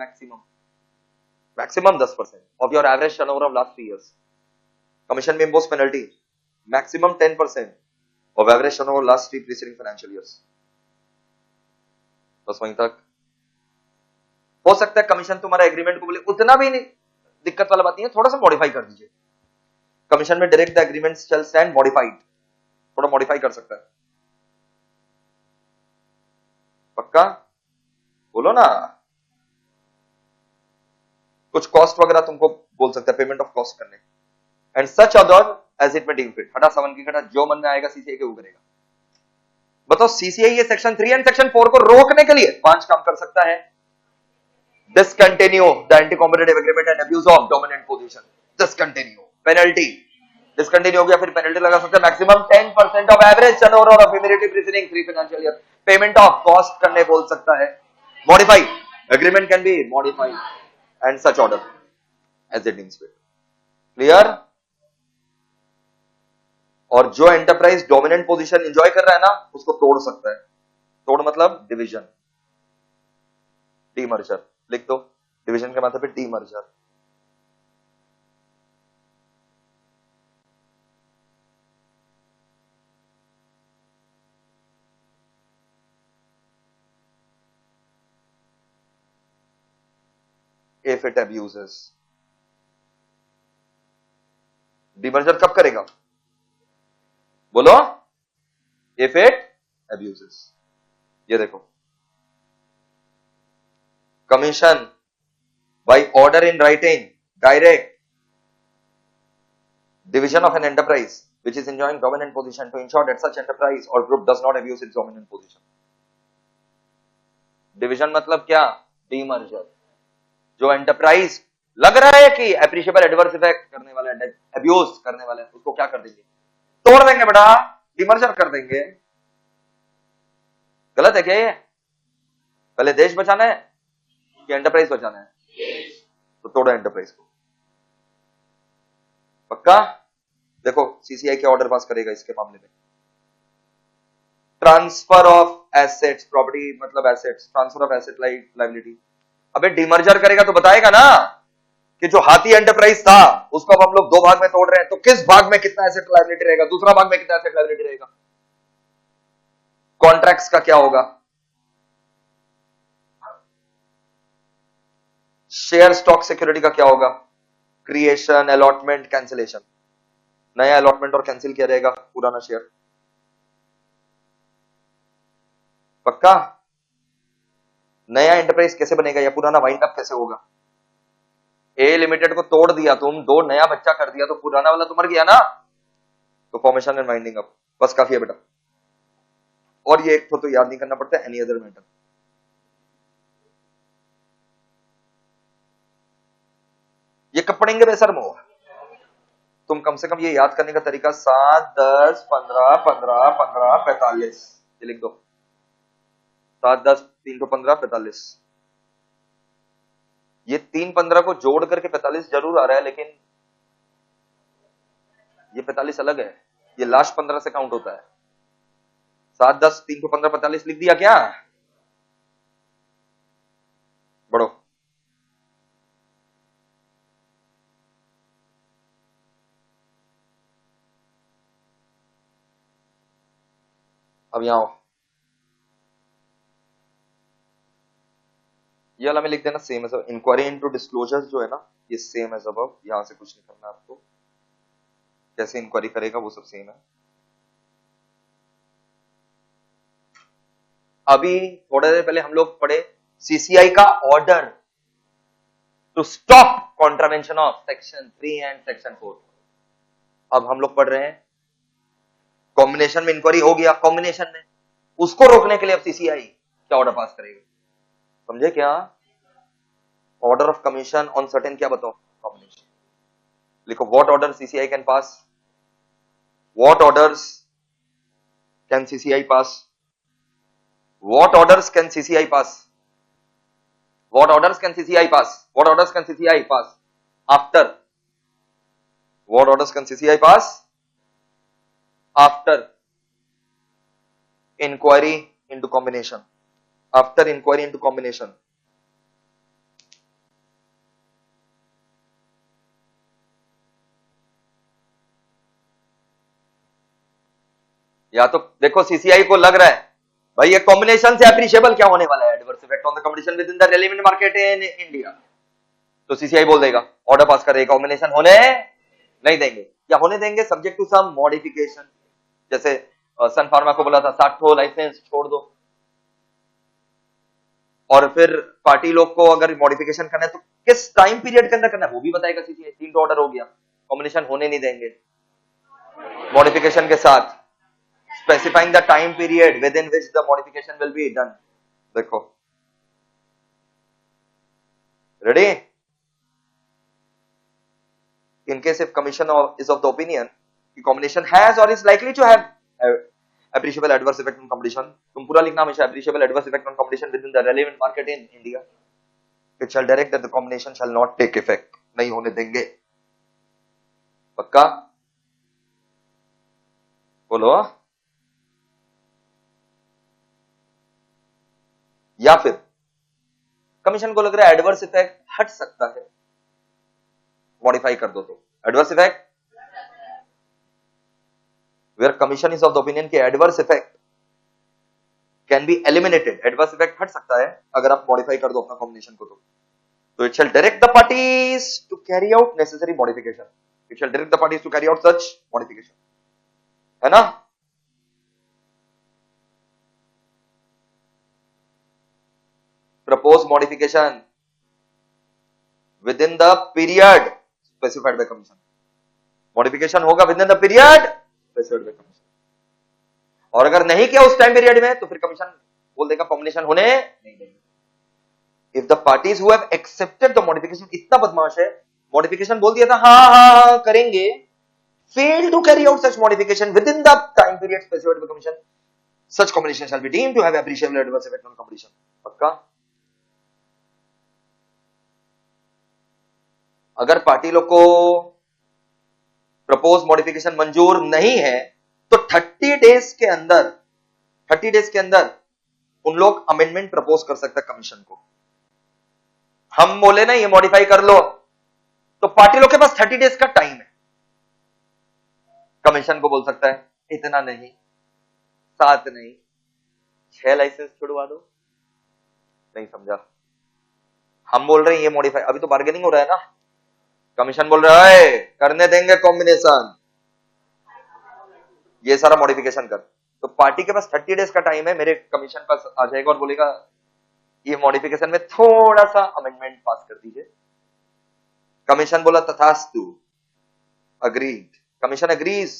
maximum 10% of your average turnover of last 3 years. Commission में impose penalty maximum 10% of average turnover last 3 preceding financial years। बस वहीं तक। हो सकता है कमीशन तुम्हारा एग्रीमेंट को बोले उतना भी नहीं, दिक्कत वाला बात नहीं है, थोड़ा सा मॉडिफाई कर दीजिए। कमीशन में direct the agreement shall stand modified, थोड़ा मॉडिफाई कर सकता है। पक्का? बोलो ना, कुछ कॉस्ट वगैरह तुमको बोल सकते हैं, पेमेंट ऑफ कॉस्ट करने, and such other as it may deem fit. हटा सवन की हटा, जो मन में आएगा सीसीआई के वो करेगा। बताओ सीसीआई ये सेक्शन 3 एंड सेक्शन 4 को रोकने के लिए 5 काम कर सकता है। Discontinue the anti competitive agreement and abuse of dominant position. Discontinue, penalty, discontinue हो गया फिर पेनल्टी लगा सकते हैं maximum 10% of average turnover of immediately preceding 3 financial year. Payment of cost करने बोल सकता है। Modify agreement can be modified and such order as it deems fit. Clear? और जो एंटरप्राइज डोमिनेंट पोजीशन एंजॉय कर रहा है ना, उसको तोड़ सकता है। तोड़ मतलब डिवीजन, डीमर्जर लिख दो, डिवीजन के मतलब demerger. If it abuses, demerger कब करेगा बोलो? If it abuses. ये देखो, commission by order in writing direct division of an enterprise which is enjoying dominant position to ensure that such enterprise or group does not abuse its dominant position. Division मतलब क्या? डीमर्जर। जो एंटरप्राइज लग रहा है कि एप्रिशिएबल एडवर्स इफेक्ट करने वाला है, अब्यूज करने वाला है, उसको क्या कर देंगे? तोड़ देंगे बेटा, डीमर्जर कर देंगे। गलत है क्या ये? पहले देश बचाना है कि एंटरप्राइज बचाना है? तो तोड़ो एंटरप्राइज को। पक्का? देखो सीसीआई के ऑर्डर पास करेगा इसके मामले में। ट्रांसफर ऑफ एसेट्स, प्रॉपर्टी मतलब assets, transfer of asset liability. अबे डीमर्जर करेगा तो बताएगा ना कि जो हाथी एंटरप्राइज था उसको अब हम लोग 2 भाग में तोड़ रहे हैं, तो किस भाग में कितना एसेट लायबिलिटी रहेगा, दूसरा भाग में कितना एसेट लायबिलिटी रहेगा, कॉन्ट्रैक्ट्स का क्या होगा, शेयर स्टॉक सिक्योरिटी का क्या होगा, क्रिएशन, अलॉटमेंट, कैंसिलेशन। नया अलॉटमेंट और कैंसिल किया रहेगा पुराना शेयर। पक्का? नया एंटरप्राइज कैसे बनेगा या पुराना वाइंड अप कैसे होगा? ए लिमिटेड को तोड़ दिया तुम, 2 नया बच्चा कर दिया, तो पुराना वाला तो मर गया ना। तो फॉर्मेशन एंड वाइंडिंग अप, बस काफी है बेटा। और ये एक तो याद नहीं करना पड़ता, एनी अदर मैटर। ये कब पढ़ेंगे बेशर्मो? तुम कम से कम ये याद करने का तरीका 7, 10, 15, 15, 15, 45 ये लिख दो। 7, 10, 3 तो 15, 45। ये 3, 15 को जोड़ करके 45 जरूर आ रहा है, लेकिन ये 45 अलग है, ये लास्ट 15 से काउंट होता है। 7, 10, 3 को 15, 45 लिख दिया क्या? बढ़ो। अब यहां आओ, ये वाला में लिख देना same as inquiry into disclosures जो है ना, ये सेम एज अबव। यहां से कुछ नहीं करना आपको, कैसे इंक्वायरी करेगा वो सब सेम है। अभी थोड़ी देर पहले हम लोग पढ़े सीसीआई का order to stop contravention of section 3 and section 4। अब हम लोग पढ़ रहे हैं कॉम्बिनेशन में इंक्वायरी हो गया, कॉम्बिनेशन में उसको रोकने के लिए अब सीसीआई क्या ऑर्डर पास करेगा? समझे क्या? Order of commission on certain क्या बताओ? कॉम्बिनेशन लिखो। What order CCI can pass? What orders can CCI pass? What orders can CCI pass? What orders can CCI pass? What orders can CCI pass after? What orders can CCI pass after inquiry into combination? After inquiry into combination. या तो देखो सीसीआई को लग रहा है भाई ये कॉम्बिनेशन से एप्रिशिएबल क्या होने वाला है, adverse effect on the competition with in the relevant market in India, तो सीसीआई बोल देगा, ऑर्डर पास करेगा, कॉम्बिनेशन होने नहीं देंगे, या होने देंगे सब्जेक्ट टू सम मॉडिफिकेशन। जैसे सन फार्मा को बोला था 60 लाइसेंस छोड़ दो, और फिर पार्टी लोग को अगर मॉडिफिकेशन करना है तो किस टाइम पीरियड के अंदर करना है वो भी बताएगा सीसीआई। 3 तो ऑर्डर हो गया, कॉम्बिनेशन होने नहीं देंगे मॉडिफिकेशन के साथ, specifying the time period within which the modification will be done. देखो ready. In case if commission is of the opinion कि combination has or is likely to have appreciable adverse effect on competition, तुम पूरा लिखना हमेशा appreciable adverse effect on competition within the relevant market in India, it shall direct that the combination shall not take effect, नहीं होने देंगे। पक्का बोलो। या फिर कमीशन को लग रहा है एडवर्स इफेक्ट हट सकता है, मॉडिफाई कर दो तो adverse effect, where commission is of the opinion कि adverse effect can be eliminated, adverse effect हट सकता है अगर आप मॉडिफाई कर दो अपना कॉम्बिनेशन को तो it shall direct the parties to carry out necessary modification, it shall direct the parties to carry out such modification, है ना। Propose modification within the period specified by commission, modification होगा within the period specified by commission, और अगर नहीं किया उस टाइम पीरियड में तो फिर कमीशन बोल देगा कॉम्बिनेशन होने नहीं देंगे। If the parties who have accepted the modification, इतना बदमाश है, मॉडिफिकेशन बोल दिया था हाँ करेंगे, fail to carry out such modification within the time period specified by commission, such combination shall be deemed to have appreciable adverse effect on competition। पक्का। अगर पार्टी लोग को प्रपोज मॉडिफिकेशन मंजूर नहीं है तो 30 डेज के अंदर उन लोग अमेंडमेंट प्रपोज कर सकता है कमीशन को। हम बोले ना ये मॉडिफाई कर लो तो पार्टी लोग के पास 30 डेज का टाइम है, कमीशन को बोल सकता है इतना नहीं, 7 नहीं, 6 लाइसेंस छुड़वा दो। नहीं समझा, हम बोल रहे हैं ये मॉडिफाई, अभी तो बार्गेनिंग हो रहा है ना, कमीशन बोल रहा है करने देंगे कॉम्बिनेशन, ये सारा मॉडिफिकेशन कर, तो पार्टी के पास 30 डेज का टाइम है, मेरे कमीशन पास आ जाएगा और बोलेगा ये मॉडिफिकेशन में थोड़ा सा अमेंडमेंट पास कर दीजिए। कमीशन बोला तथास्तु, agreed, commission agrees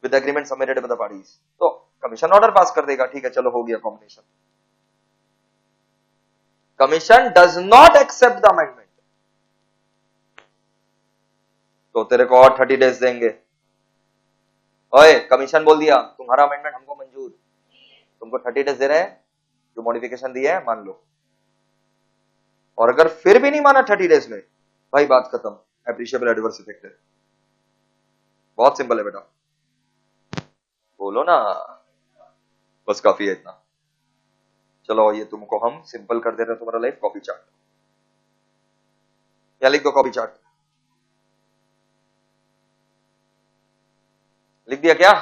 with agreement submitted by the parties, तो कमीशन ऑर्डर पास कर देगा, ठीक है चलो हो गया combination. Commission does not accept the amendment तो तेरे को और 30 डेज देंगे। ओए कमीशन बोल दिया तुम्हारा अमेंडमेंट हमको मंजूर, तुमको 30 डेज दे रहे हैं, जो मॉडिफिकेशन दिया है मान लो, और अगर फिर भी नहीं माना 30 डेज में, भाई बात खत्म, एप्रिशिएबल एडवर्स इफेक्ट है। बहुत सिंपल है बेटा, बोलो ना, बस काफी है इतना। चलो ये तुमको हम सिंपल कर दे रहे हैं, तुम्हारा लाइफ कॉपी चार्ट, या लिख दो कॉपी चार्ट, लिख दिया क्या?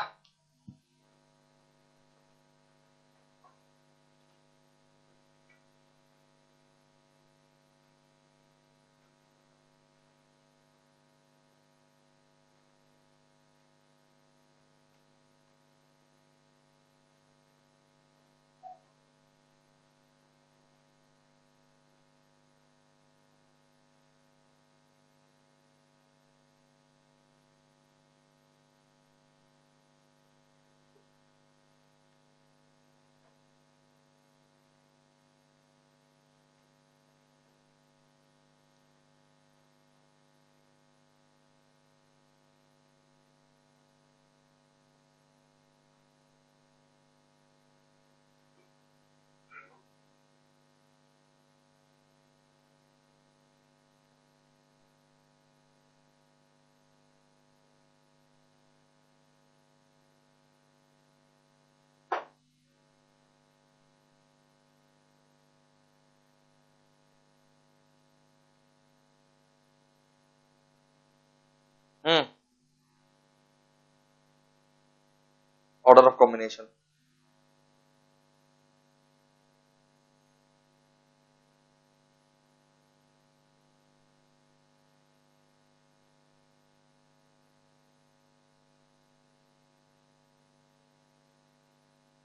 ऑर्डर ऑफ कॉम्बिनेशन,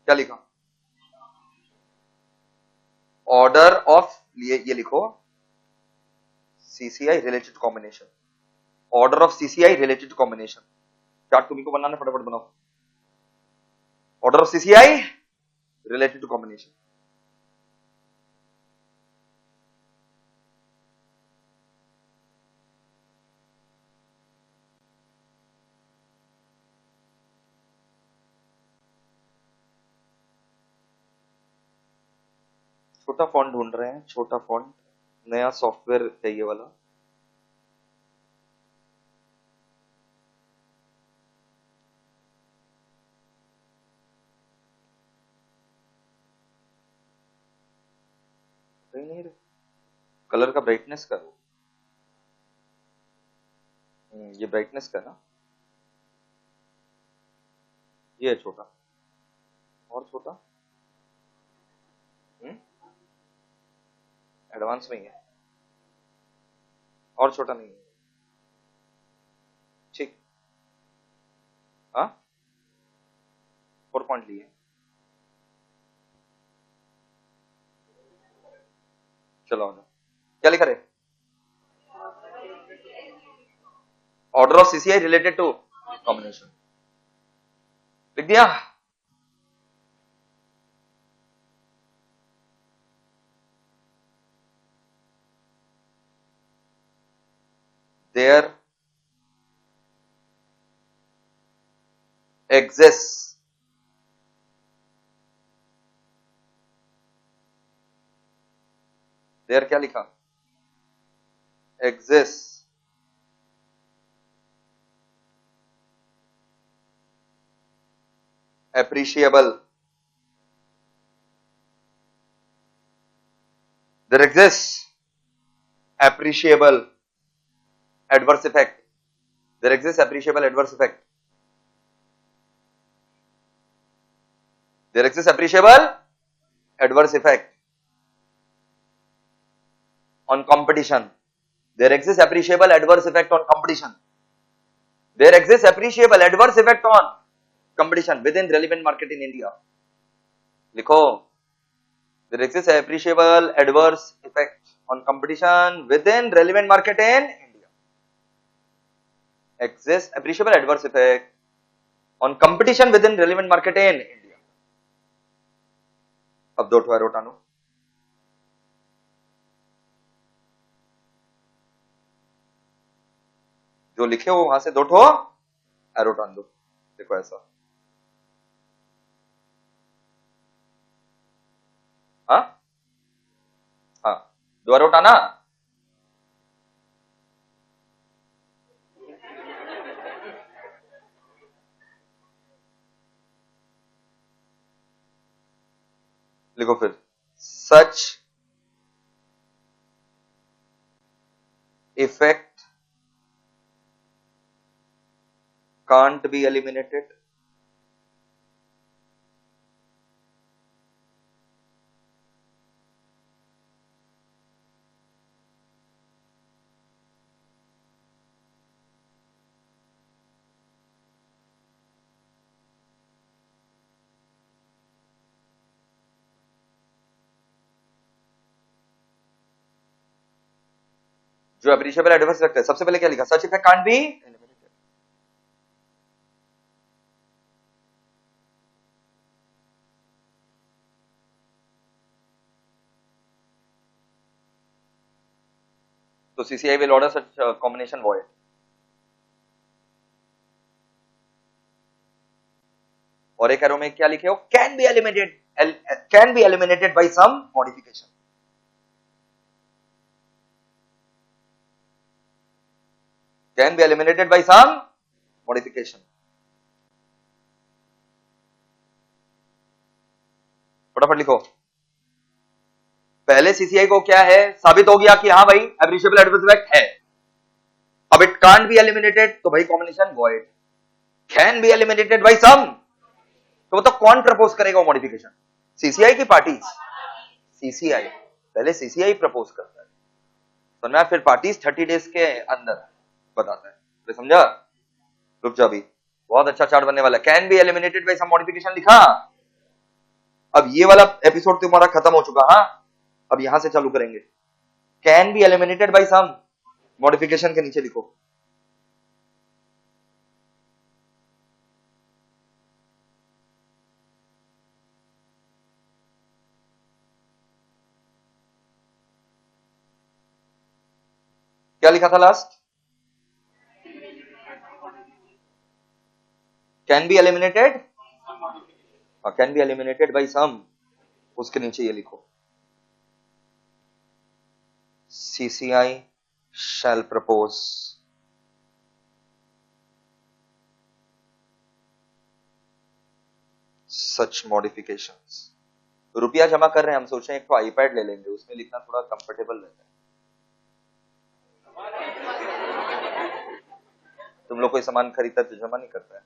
क्या लिखा? ऑर्डर ऑफ, ये लिखो CCI related combination, order of CCI related combination. Chart तुम्ही को बनाना, फटाफट बनाओ। Order of CCI related combination. छोटा फॉन्ट ढूंढ रहे हैं, छोटा फॉन्ट, नया सॉफ्टवेयर है ये वाला। नहीं, कलर का ब्राइटनेस करो, ये ब्राइटनेस का ना, ये है छोटा, और छोटा, एडवांस में ही है, और छोटा नहीं है, ठीक। हाँ 4 पॉइंट लिए, चलो आ जाओ। क्या लिखा रहे? Order of CCI related to combination, लिख दिया। देयर exists देयर, क्या लिखा? exists appreciable, there exists appreciable adverse effect, there exists appreciable adverse effect, there exists appreciable adverse effect on competition, there exists appreciable adverse effect on competition, there exists appreciable adverse effect on competition within relevant market in India. लिखो, there exists appreciable adverse effect on competition within relevant market in India. Exists appreciable adverse effect on competition within relevant market in India. अब 2 एरो टानो, जो लिखे हो वहां से 2 एरो टान दो। देखो ऐसा, हाँ हाँ 2 एरो टाना, लिखो फिर, such effect can't be eliminated जो एप्रिशिएबल एडवर्स इफेक्ट है। सबसे पहले क्या लिखा? Such effect can't be eliminated. तो CCI will order such combination void. और एक एरो में क्या लिखे हो? Can be eliminated by some modification. Can be eliminated by some modification. फटाफट लिखो। पहले सीसीआई को क्या है? साबित हो गया कि हाँ भाई एप्रिशिएबल एडवर्स इफेक्ट है। अब इट कांट बी एलिमिनेटेड, तो भाई combination void. Can be eliminated by some, तो मतलब कौन प्रपोज करेगा मॉडिफिकेशन? सीसीआई की पार्टीज। सीसीआई पहले सीसीआई प्रपोज करता है, तो मैं फिर पार्टीज 30 डेज के अंदर बताता है। तो समझा? रुक जा, अभी बहुत अच्छा चार्ट बनने वाला है। Can be eliminated by some modification लिखा। अब ये वाला एपिसोड तुम्हारा खत्म हो चुका। हाँ अब यहां से चालू करेंगे। Can be eliminated by some, modification के नीचे लिखो। क्या लिखा था last? Can be eliminated, can be eliminated by some, उसके नीचे ये लिखो CCI shall propose such modifications। रुपया जमा कर रहे हैं, हम सोच रहे हैं एक तो आईपैड ले लेंगे, उसमें लिखना थोड़ा कंफर्टेबल रहता है। तुम लोग कोई सामान खरीदता तो जमा नहीं करता है?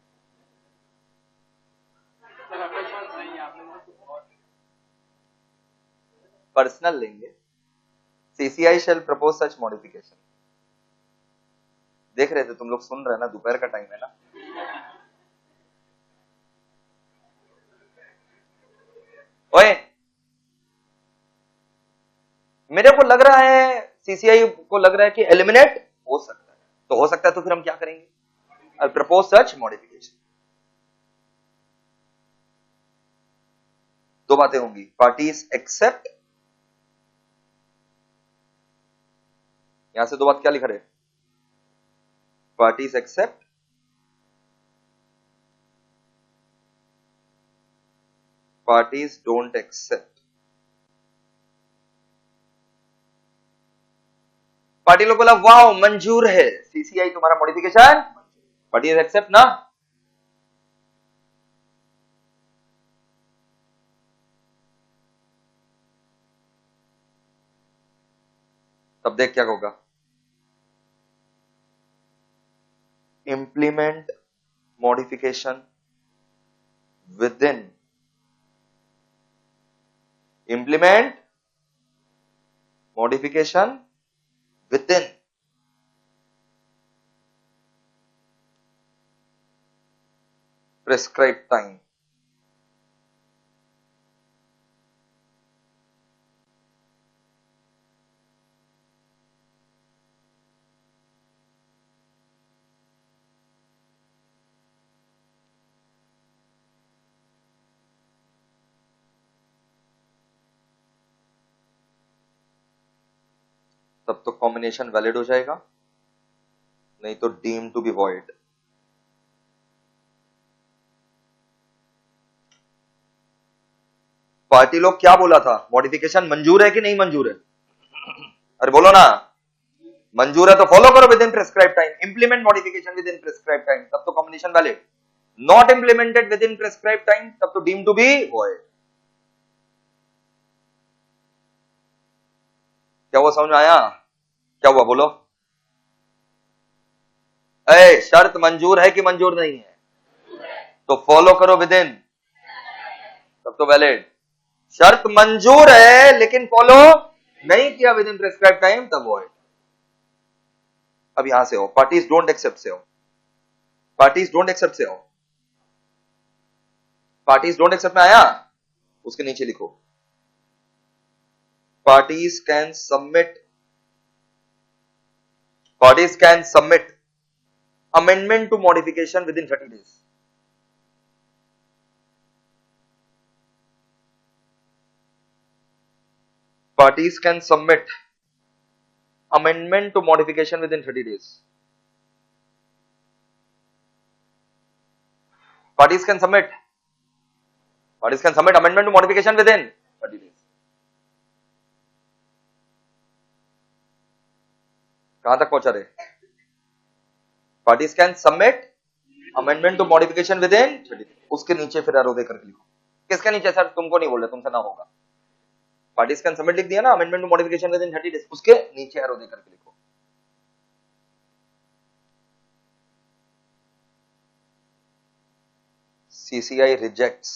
पर्सनल लेंगे। CCI shall propose such modification। देख रहे थे तुम लोग, सुन रहे ना, दोपहर का टाइम है ना। ओए, मेरे को लग रहा है CCI को लग रहा है कि एलिमिनेट हो सकता है, तो हो सकता है तो फिर हम क्या करेंगे? I propose such modification. दो बातें होंगी, पार्टीज एक्सेप्ट, यहां से दो बात क्या लिखा रहे? Parties accept, parties don't accept. Party लोग बोला वाह मंजूर है CCI तुम्हारा मॉडिफिकेशन, पार्टीज एक्सेप्ट ना। तब देख क्या होगा, implement modification within, implement modification within prescribe time. तब तो कॉम्बिनेशन वैलिड हो जाएगा, नहीं तो deem to be void. Party लोग क्या बोला था, मॉडिफिकेशन मंजूर है कि नहीं मंजूर है? अरे बोलो ना, मंजूर है तो फॉलो करो with in prescribe time, implement modification with in prescribe time, तब तो combination valid. Not implemented with in prescribe time, तब तो डीम टू बी वॉइड। क्या वो समझ में आया? क्या हुआ बोलो? शर्त मंजूर है कि मंजूर नहीं है, तो फॉलो करो विद इन, तब तो वैलिड। शर्त मंजूर है लेकिन फॉलो नहीं किया विद इन प्रिस्क्राइब टाइम, तब वॉइड। अब यहां से हो, पार्टीज डोंट एक्सेप्ट से हो, पार्टीज डोंट एक्सेप्ट से हो, पार्टीज डोंट एक्सेप्ट में आया, उसके नीचे लिखो parties can submit, parties can submit amendment to modification within 30 days। Parties can submit amendment to modification within 30 days। Parties can submit amendment to modification within 30 days। कहां तक पहुंचा रहे? Parties can submit amendment to modification within 30 days। उसके नीचे फिर एरो देकर के लिखो। किसके नीचे सर? तुमको नहीं बोल रहे, तुमसे ना होगा। पार्टीज कैन सबमिट लिख दिया ना, amendment to modification within 30 days, उसके नीचे एरो देकर के लिखो। CCI रिजेक्ट्स,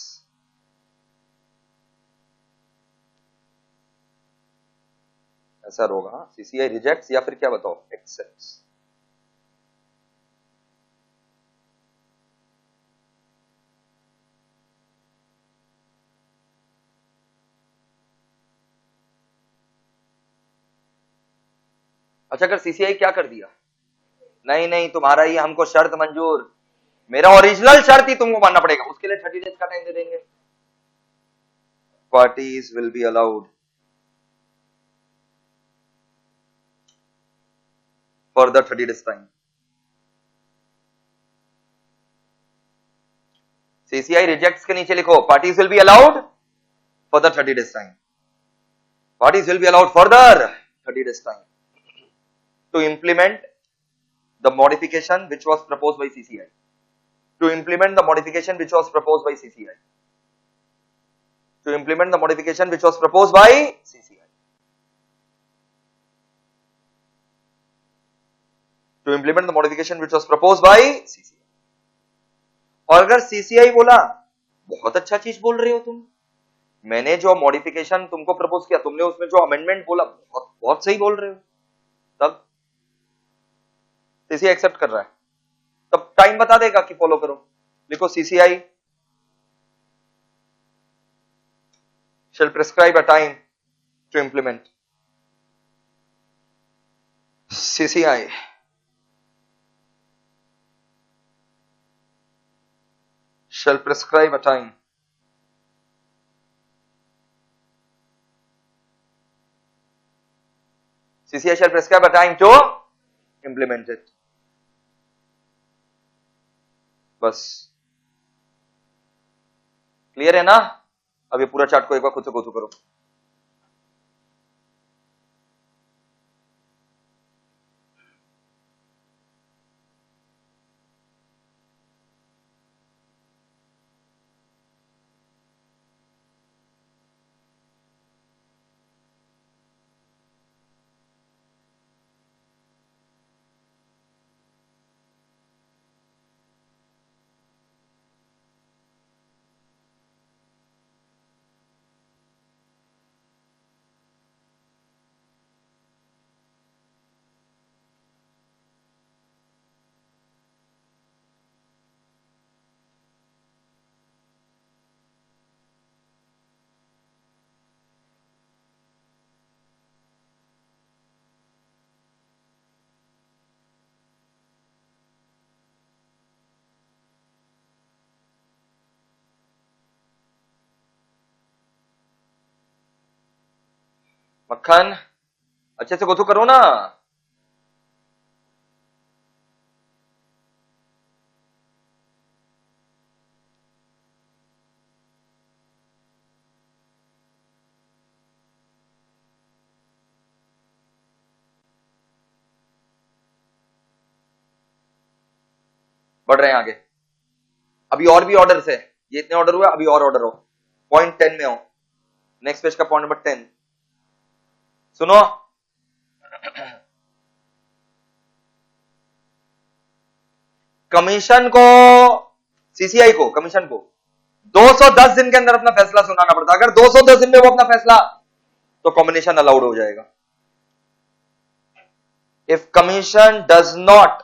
ऐसा होगा। CCI रिजेक्ट्स या फिर क्या बताओ, एक्सेप्ट्स। अच्छा, अगर सीसीआई क्या कर दिया, नहीं नहीं तुम्हारा ही हमको शर्त मंजूर, मेरा ओरिजिनल शर्त ही तुमको मानना पड़ेगा, उसके लिए 30 डेज का टाइम दे देंगे। Parties will be allowed for the 30 days time. CCI rejects के नीचे लिखो parties will be allowed for the 30 days time. Parties will be allowed further 30 days time to implement the modification which was proposed by CCI. To implement the modification which was proposed by CCI. To implement the modification which was proposed by CCI. To implement the modification which was proposed by CCI. और अगर CCI बोला बहुत अच्छा चीज बोल रहे हो तुम, मैंने जो मॉडिफिकेशन तुमको प्रपोज किया, तुमने उसमें जो अमेंडमेंट बोला बहुत बहुत सही बोल रहे हो, तब सीसीआई एक्सेप्ट कर रहा है, तब टाइम बता देगा कि फॉलो करो। लिखो CCI shall prescribe a time to implement. CCI shall prescribe a time CCI shall prescribe a time to implement it. बस क्लियर है ना? अब ये पूरा चार्ट को एक बार खुद से गो थ्रू करो। मक्खन अच्छे से गो थ्रू करो ना। बढ़ रहे हैं आगे, अभी और भी ऑर्डर है, ये इतने ऑर्डर हुए, अभी और ऑर्डर हो, पॉइंट 10 में हो, नेक्स्ट पेज का पॉइंट नंबर 10 सुनो। कमीशन को, सीसीआई को, कमीशन को 210 दिन के अंदर अपना फैसला सुनाना पड़ता। अगर 210 दिन में वो अपना फैसला, तो कॉम्बिनेशन अलाउड हो जाएगा। If commission does not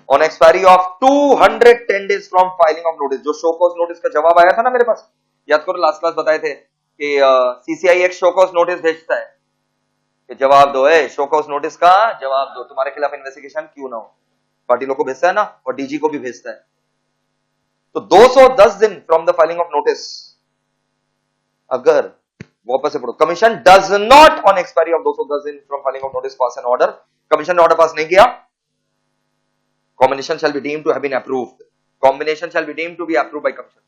on expiry of 210 days from filing of notice, जो शो कॉज नोटिस का जवाब आया था ना मेरे पास, याद करो लास्ट क्लास बताए थे कि सीसीआई एक शो कॉज नोटिस भेजता है कि जवाब दो, शो कॉज नोटिस का जवाब दो, तुम्हारे खिलाफ इन्वेस्टिगेशन क्यों ना हो, पार्टी लोग को भेजता है ना, और डीजी को भी भेजता है। तो 210 दिन from the filing of notice, अगर वापस से पढ़ो, commission does not on expiry of 210 दिन from filing of notice pass an order, commission ने ऑर्डर पास नहीं किया, combination shall be deemed to have been approved. Combination shall be deemed to be approved by commission.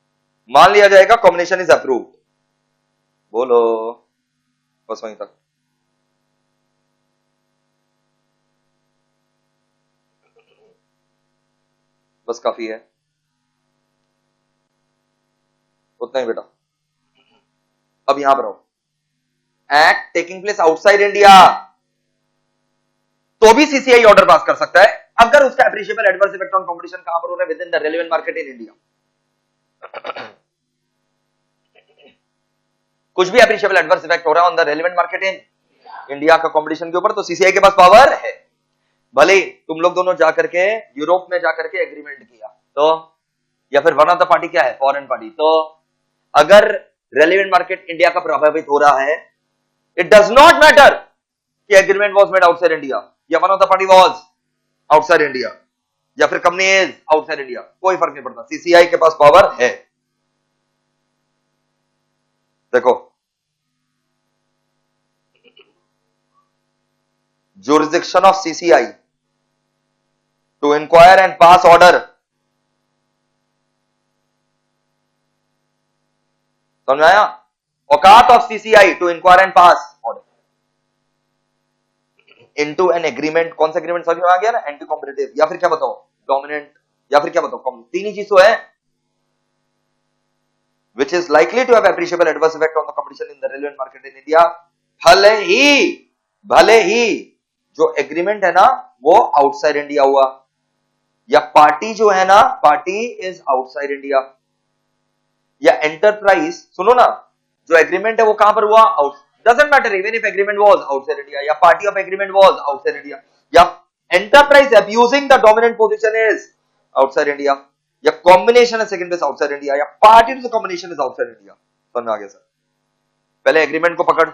मान लिया जाएगा combination is approved. बोलो, बस वहीं तक। बस काफी है, उतना ही बेटा। अब यहां पर आओ, act taking place outside India, तो भी सीसीआई ऑर्डर पास कर सकता है अगर उसका appreciable adverse effect on competition कहां पर हो रहा है, with in the relevant market in India. कुछ भी एप्रिशिएबल एडवर्स इफेक्ट हो रहा है on the relevant market in India का कंपटीशन के ऊपर, तो सीसीआई के पास पावर है। भले तुम लोग दोनों जाकर के यूरोप में जाकर के एग्रीमेंट किया, तो या फिर वन ऑफ द पार्टी क्या है, फॉरेन पार्टी, तो अगर रेलेवेंट मार्केट इंडिया का प्रभावित हो रहा है, इट डज नॉट मैटर कि agreement was made outside India, या one of the party was outside India, या फिर कंपनी इज आउटसाइड इंडिया, कोई फर्क नहीं पड़ता, सीसीआई के पास पावर है। देखो jurisdiction of CCI to inquire and pass order, समझ में आया? औकात of CCI to inquire and pass order into an agreement, कौन सा एग्रीमेंट समझ में आ गया ना, एंटी कॉम्पिटिटिव, या फिर क्या बताओ डोमिनेंट, या फिर क्या बताओ, तीन ही चीज तो है, which is likely to have appreciable adverse effect on the competition in the relevant market in India, भले ही जो एग्रीमेंट है ना वो आउटसाइड इंडिया हुआ, या पार्टी जो है ना, पार्टी इज आउटसाइड इंडिया, या एंटरप्राइज, सुनो ना, जो एग्रीमेंट है वो कहां पर हुआ, out, doesn't matter even if agreement was outside India, या party of agreement was outside India, या enterprise abusing the dominant position is outside India, या कॉम्बिनेशन है सेकंड बेस आउटसाइड इंडिया, या party to the combination is outside India. समझ में आ गया सर? पहले एग्रीमेंट को पकड़,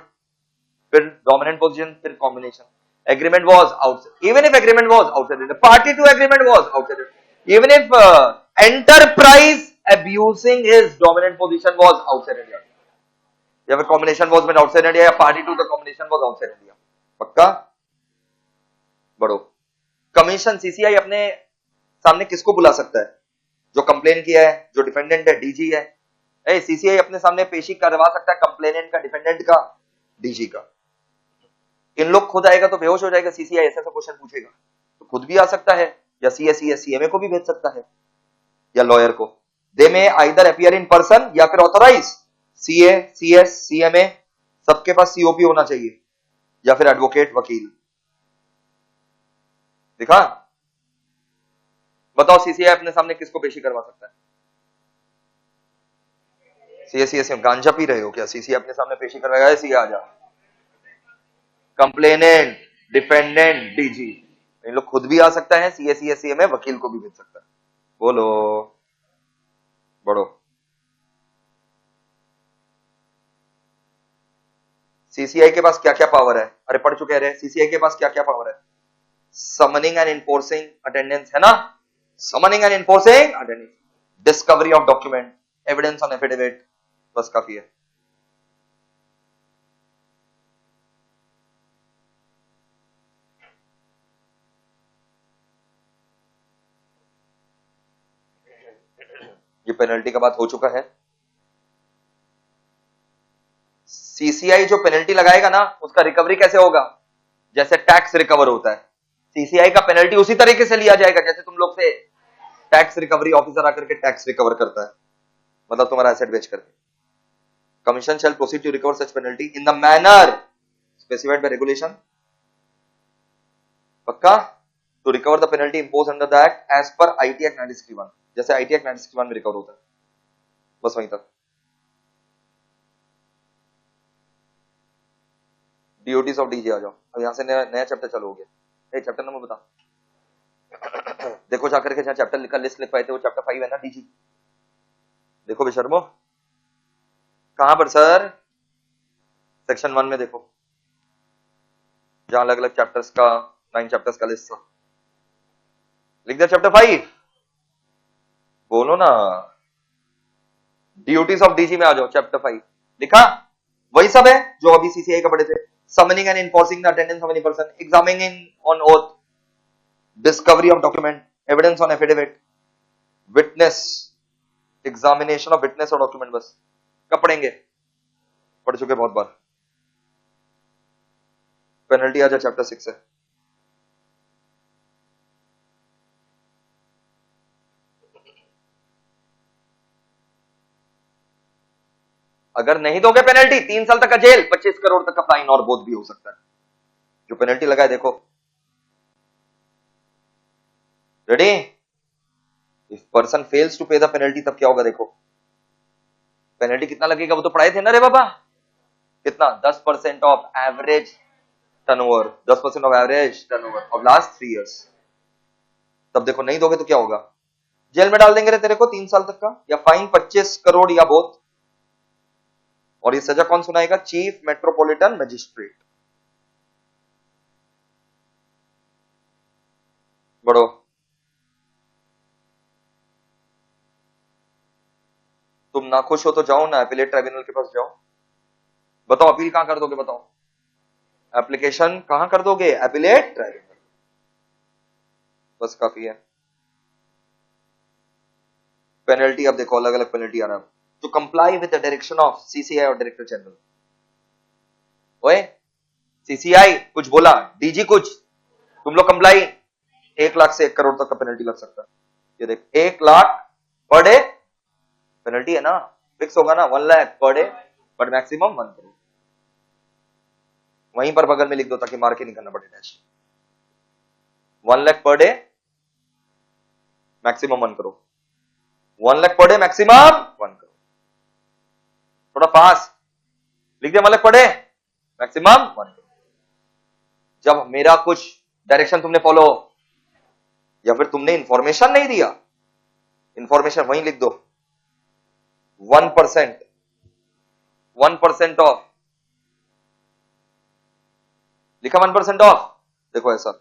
फिर डोमिनेंट पोजीशन, फिर combination. Agreement was outside, even if agreement was outside India, party to agreement was outside, even if enterprise abusing his dominant position was outside India, या फिर combination was made outside India, या party to the combination was outside India। पक्का? बढ़ो। कमीशन सीसीआई अपने सामने किसको बुला सकता है? जो कंप्लेन किया है, जो डिफेंडेंट है, डीजी है। सीसीआई अपने सामने पेशी करवा सकता है कंप्लेनेंट का, डिफेंडेंट का, डीजी का। इन लोग खुद आएगा तो बेहोश हो जाएगा, सीसीआई ऐसा क्वेश्चन पूछेगा तो खुद भी आ सकता है, या सीएमए को भी भेज सकता है, या लॉयर को। They may either appear in person या फिर ऑथोराइज, सीए, सीएस, सीएमए, सबके पास सीओपी होना चाहिए, या फिर एडवोकेट, वकील। दिखा? बताओ सीसीआई अपने सामने किसको पेशी करवा सकता है? सीएस, गांजा पी रहे हो क्या? सीसीआई अपने सामने पेशी करवाएगा, सीए आ जा, कंप्लेनेंट, डिफेंडेंट, डीजी, इन लोग खुद भी आ सकता है, सीएस, सीएमए, वकील को भी भेज सकता है। बोलो, बढ़ो। सीसीआई के पास क्या क्या पावर है? अरे पढ़ चुके हैं, सीसीआई के पास क्या क्या पावर है? समनिंग एंड इन्फोर्सिंग अटेंडेंस, है ना? Summoning and enforcing attendance, discovery of document, evidence on affidavit, बस काफी है। ये पेनल्टी का बात हो चुका है। सीसीआई जो पेनल्टी लगाएगा ना, उसका रिकवरी कैसे होगा? जैसे टैक्स रिकवर होता है, सीसीआई का पेनल्टी उसी तरीके से लिया जाएगा जैसे तुम लोग से टैक्स रिकवरी ऑफिसर आकर के टैक्स रिकवर करता है, मतलब तुम्हारा एसेट बेच करके। Commission shall proceed to recover such penalty in the manner specified by regulation, पक्का? To recover the penalty impose under the act as per IT act 1961, जैसे आईटी एक्ट 1961 में रिकवर होता है, बस वहीं तक। ड्यूटीज ऑफ डीजी आ जाओ, अब यहां से नया चैप्टर चालू हो गया। चैप्टर नंबर बता। देखो जाकर के जहां चैप्टर लिखा, लिस्ट लिख पाए थे, वो चैप्टर 5 है ना, डीजी। देखो बेशर्मो, कहां पर सर? सेक्शन 1 में देखो, जहां अलग अलग चैप्टर्स का 9 चैप्टर्स का लिस्ट था, लिख दिया चैप्टर 5। बोलो ना, ड्यूटीज ऑफ डीजी में आ जाओ, चैप्टर 5 लिखा, वही सब है जो अभी सीसीआई का पढ़े थे। Summoning and enforcing the attendance of any person, examining on oath, discovery of document, evidence on affidavit, witness, examination of witness और document, बस कब पढ़ेंगे? पढ़ चुके बहुत बार। पेनल्टी आ जाए चैप्टर 6 से। अगर नहीं दोगे पेनल्टी, 3 साल तक का जेल, 25 करोड़ तक का फाइन और बोध भी हो सकता है। जो पेनल्टी लगा है देखो, ready? If person fails to pay the penalty, तब क्या होगा? देखो पेनल्टी कितना लगेगा, वो तो पढ़ाए थे ना रे बाबा। कितना? 10% of average turnover, 10% of average turnover of last 3 years. तब देखो नहीं दोगे तो क्या होगा? जेल में डाल देंगे रे तेरे को 3 साल तक का, या फाइन 25 करोड़ या बोथ। और ये सजा कौन सुनाएगा? Chief metropolitan magistrate. बढ़ो। तुम नाखुश हो तो जाओ ना, अपीलेट ट्राइब्यूनल के पास जाओ। बताओ अपील कहां कर दोगे, बताओ एप्लीकेशन कहां कर दोगे, अपीलेट ट्राइब्यूनल। बस काफी है। पेनल्टी अब देखो, अलग अलग पेनल्टी आ रहा है। To comply with the direction of CCI और डायरेक्टर जनरल। ओए सीसीआई कुछ बोला, डीजी कुछ, तुम लोग कंप्लाई, 1 लाख से 1 करोड़ तक का पेनल्टी लग सकता है। ये देख 1 लाख पर डे पेनल्टी है ना, फिक्स होगा ना, 1 lakh per day, but maximum 1 crore. वहीं पर बगल में लिख दो ताकि मार के नहीं करना पड़े dash. 1 lakh per day maximum 1 crore. 1 lakh per day maximum 1 crore. थोड़ा फास्ट लिख दे, 1 lakh per day maximum 1 crore. जब मेरा कुछ डायरेक्शन तुमने फॉलो या फिर तुमने इंफॉर्मेशन नहीं दिया, इंफॉर्मेशन वहीं लिख दो, 1%, 1% ऑफ, लिखा 1% ऑफ। देखो ऐसा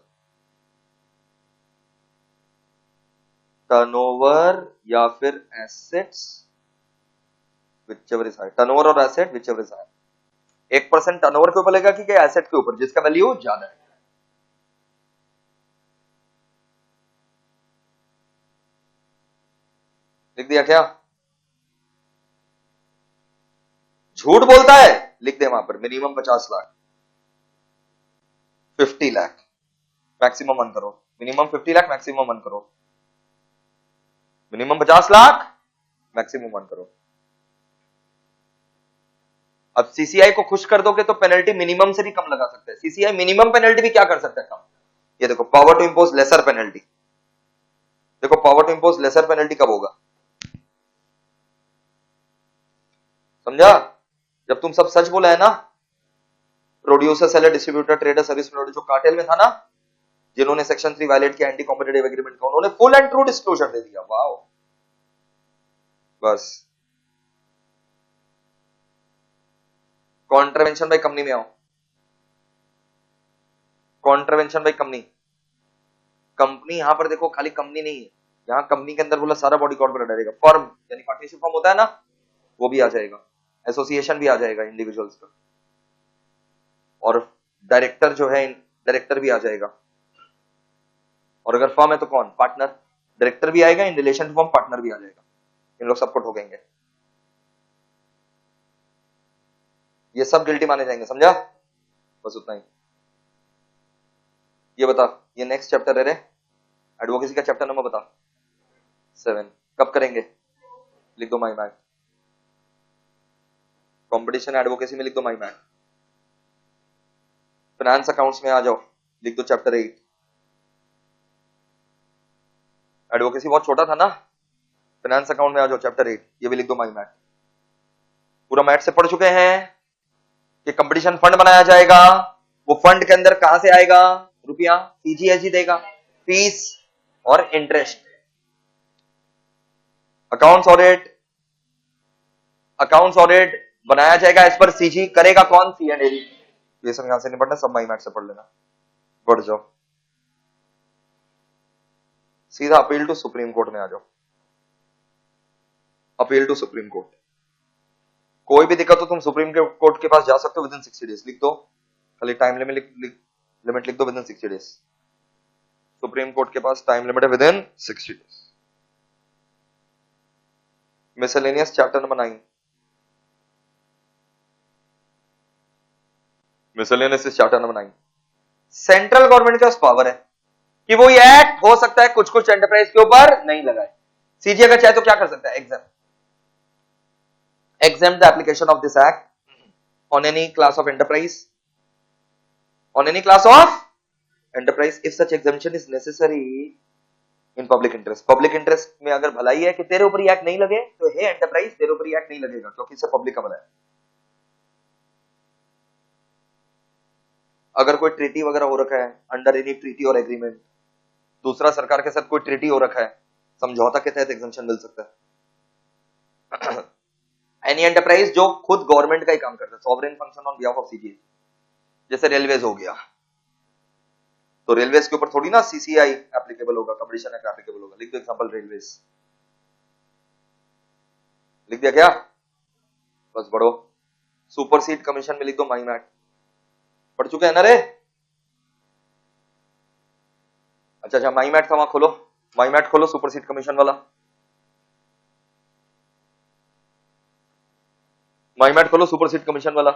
टर्नओवर या फिर assets whichever is high, turnover और asset whichever is high. 1% turnover के ऊपर लगेगा कि क्या, एसेट के ऊपर जिसका वैल्यू ज्यादा है। लिख दिया क्या, झूठ बोलता है, लिख दे वहां पर minimum 50 lakh, 50 lakh maximum 1 crore, minimum 50 lakh maximum 1 crore, minimum 50 lakh maximum 1 crore. अब सीसीआई को खुश कर दोगे तो पेनल्टी मिनिमम से भी कम लगा सकते हैं। सीसीआई मिनिमम पेनल्टी भी क्या कर सकता है, कम। ये देखो power to impose lesser penalty, देखो power to impose lesser penalty कब होगा, समझा। जब तुम सब सच बोला है ना, producer seller distributor trader service provider, जो कार्टेल में था ना, जिन्होंने सेक्शन 3 वायलेट किया एंटी कॉम्पिटिटिव एग्रीमेंट का, उन्होंने फुल एंड ट्रू डिस्क्लोजर दे दिया। वाओ, बस। कॉन्ट्रवेंशन बाय कंपनी में आओ, कॉन्ट्रवेंशन बाय कंपनी। कंपनी यहां पर देखो खाली कंपनी नहीं है, यहां कंपनी के अंदर बोला सारा बॉडी कॉर्पोरेट रहेगा, फर्म यानी पार्टनरशिप फर्म होता है ना, वो भी आ जाएगा, एसोसिएशन भी आ जाएगा इंडिविजुअल्स का, और डायरेक्टर जो है डायरेक्टर भी आ जाएगा, और अगर फर्म है तो कौन, पार्टनर, डायरेक्टर भी आएगा, in relation to firm partner भी आ जाएगा, इन लोग सबको ठोकेंगे, ये सब गिल्टी माने जाएंगे, समझा। बस उतना ही। ये बता, ये नेक्स्ट चैप्टर है रे, एडवोकेसी का चैप्टर नंबर बता, 7। कब करेंगे, लिख दो माई मैट। कंपटीशन एडवोकेसी में लिख दो माई मैट। फाइनेंस अकाउंट्स में आ जाओ, लिख दो चैप्टर 8। एडवोकेसी बहुत छोटा था ना, फाइनेंस अकाउंट में आ जाओ चैप्टर 8, ये भी लिख दो माई मैट। पूरा मैट से पढ़ चुके हैं कि कंपटीशन फंड बनाया जाएगा, वो फंड के अंदर कहां से आएगा रुपया, सीजीएसजी देगा, फीस और इंटरेस्ट। अकाउंट्स ऑडिट बनाया जाएगा एज पर सीजी, करेगा कौन, सी&एडी। ये सब यहां से नहीं पढ़ना, सब माई मैट से पढ़ लेना। बढ़ जाओ, सीधा अपील टू सुप्रीम कोर्ट में आ जाओ, अपील टू सुप्रीम कोर्ट। कोई भी दिक्कत हो तुम सुप्रीम कोर्ट के पास जा सकते हो विद इन 60 डेज, लिख दो खाली टाइम लिमिट लिख दो with in 60 days. Supreme court के पास टाइम लिमिट है with in 60 days. Miscellaneous chapter number 9, miscellaneous chapter number 9। Central government के पास पावर है कि वो ये एक्ट हो सकता है कुछ कुछ एंटरप्राइज के ऊपर नहीं लगाए। सीजी अगर चाहे तो क्या कर सकता है, exempt the application of this act on any class of enterprise, on any class of enterprise if such exemption is necessary in public interest। Public interest में अगर भलाई है कि तेरे ऊपर ये एक्ट नहीं लगे, तो हे एंटरप्राइज तेरे ऊपर ये एक्ट नहीं लगेगा क्योंकि इससे पब्लिक का भला है। अगर कोई ट्रीटी वगैरह हो रखा है, अंडर एनी ट्रीटी और एग्रीमेंट, दूसरा सरकार के साथ कोई ट्रीटी हो रखा है, समझौता के तहत एग्जम्पशन मिल सकता है। एनी एंटरप्राइज जो खुद गवर्नमेंट का ही काम करता है, sovereign function on behalf of CGA, जैसे रेलवेज हो गया, तो रेलवेज के ऊपर थोड़ी ना सीसीआई एप्लीकेबल होगा, कंपटीशन एक्ट एप्लीकेबल होगा। लिख दो एग्जांपल रेलवेज, लिख दिया क्या? बस बढ़ो। सुपरसीड कमीशन में लिख दो माई मैट। पढ़ चुके हैं ना रे? अच्छा माई मैट था, वहां खोलो, माई मैट खोलो, सुपरसीड कमीशन वाला माई मैट खोलो, सुपरसीड कमीशन वाला।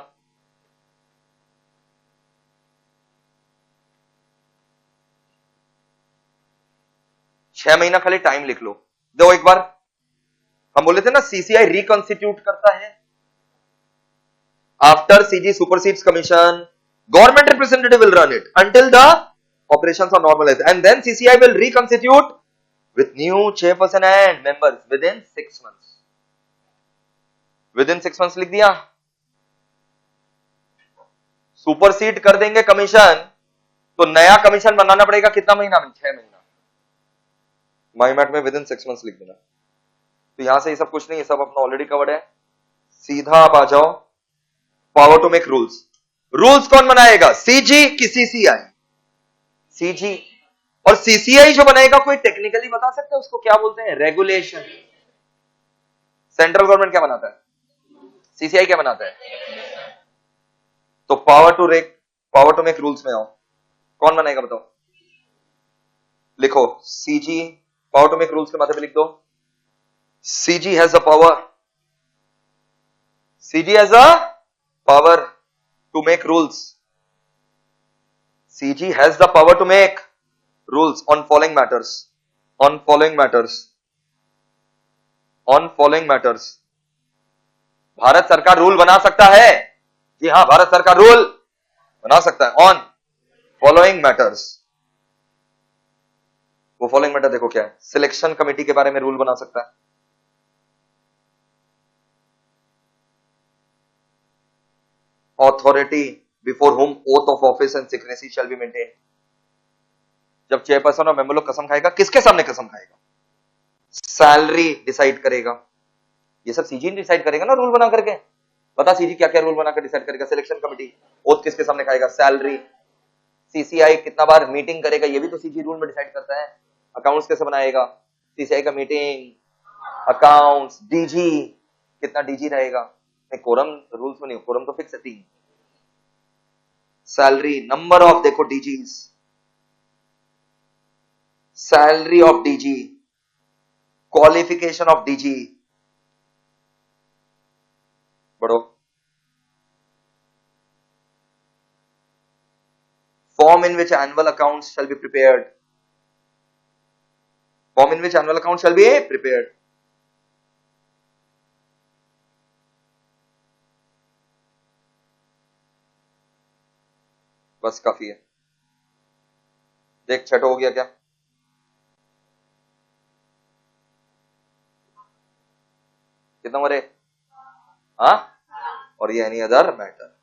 छह महीना खाली टाइम लिख लो। दो एक बार हम बोले थे ना सीसीआई रिकॉन्स्टिट्यूट करता है after CG supersedes commission, government representative will run it until the operations are normalized and then CCI will reconstitute with new chairperson and members within 6 months. Within 6 months लिख दिया। सुपरसीड कर देंगे कमीशन तो नया कमीशन बनाना पड़ेगा कितना महीना में? 6 महीना। माईमैट में विद इन 6 मंथ्स लिख देना। तो यहां से ये सब कुछ नहीं, ये सब अपना ऑलरेडी कवर्ड है। सीधा आप आ जाओ power to make rules. Rules कौन बनाएगा? सीजी की सीसीआई? सीजी। और सीसीआई जो बनाएगा कोई टेक्निकली बता सकते हैं उसको क्या बोलते हैं? रेगुलेशन। सेंट्रल गवर्नमेंट क्या बनाता है? सीसीआई क्या बनाता है? तो पावर टू मेक रूल्स में आओ, कौन बनाएगा बताओ? लिखो CG, power to make rules के माथे पे लिख दो CG has a power, CG has a power to make rules, CG has the power to make rules on following matters, on following matters, on following matters. Bharat सरकार रूल बना सकता है, जी हां भारत सरकार रूल बना सकता है ऑन फॉलोइंग मैटर्स। वो फॉलोइंग मैटर देखो क्या है? सिलेक्शन कमेटी के बारे में रूल बना सकता है, authority before home oath of office and secrecy shall be maintain. जब चेयरपर्सन और मेंबर लोग कसम खाएगा, किसके सामने कसम खाएगा? सैलरी डिसाइड करेगा, ये सब सीजी डिसाइड करेगा ना रूल बना करके। पता सीजी क्या क्या रूल बनाकर डिसाइड करेगा? सिलेक्शन कमेटी, ओथ किसके सामने खाएगा? सैलरी। सीसीआई कितना बार मीटिंग करेगा, ये भी तो सीजी रूल में डिसाइड करता है। अकाउंट्स कैसे बनाएगा? सीसीआई का मीटिंग, अकाउंट्स, डीजी कितना डीजी रहेगा? कोरम रूल्स में नहीं, कोरम तो फिक्स है 3। सैलरी, नंबर ऑफ देखो disease, salary of DG, qualification of DG. बढ़ो। Form in which annual accounts shall be prepared. Form in which annual accounts shall be prepared. बस काफी है। देख छठ हो गया क्या? कितना मरे? हाँ, और ये एनी अदर मैटर।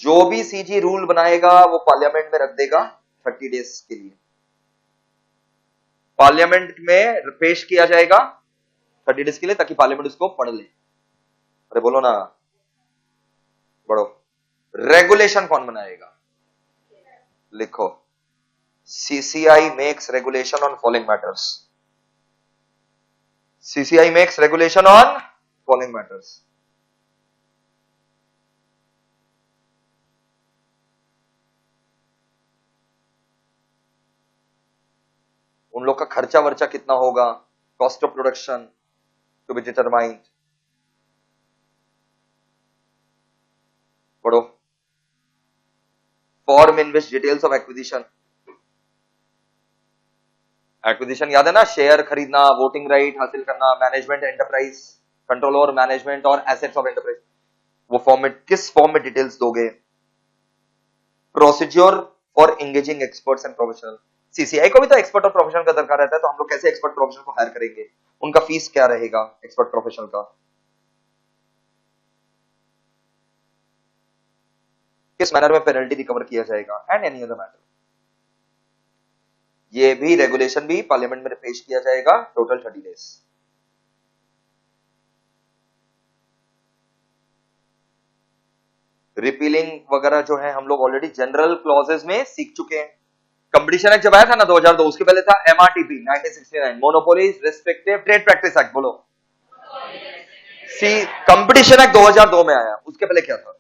जो भी सीजी रूल बनाएगा वो पार्लियामेंट में रख देगा 30 डेज के लिए, पार्लियामेंट में पेश किया जाएगा 30 डेज के लिए, ताकि पार्लियामेंट उसको पढ़ ले। अरे बोलो ना, बढ़ो। रेगुलेशन कौन बनाएगा? लिखो CCI makes regulation on following matters, CCI makes regulation on following matters. उन लोग का खर्चा वर्चा कितना होगा, cost of production to be determined. पढ़ो। Form in which details of acquisition, acquisition याद है ना? शेयर खरीदना, वोटिंग राइट हासिल करना, management enterprise, control over management और एसेट्स ऑफ एंटरप्राइज। वो फॉर्म में किस फॉर्म में डिटेल्स दोगे? Procedure for engaging experts and professional. CCI को भी तो एक्सपर्ट और प्रोफेशनल का दरकार रहता है, तो हम लोग कैसे एक्सपर्ट प्रोफेशनल को हायर करेंगे? उनका फीस क्या रहेगा एक्सपर्ट प्रोफेशनल का? किस मैनर में पेनल्टी रिकवर किया जाएगा? And any other matter. ये भी रेगुलेशन भी पार्लियामेंट में पेश किया जाएगा, टोटल 30 डेज। रिपीलिंग वगैरह जो है हम लोग ऑलरेडी जनरल क्लॉजेस में सीख चुके हैं। कंपटीशन एक्ट जब आया था ना 2002, उसके पहले था MRTP 1969, monopoly restrictive trade practice act. बोलो सी, कंपटीशन एक्ट 2002 में आया, उसके पहले क्या था?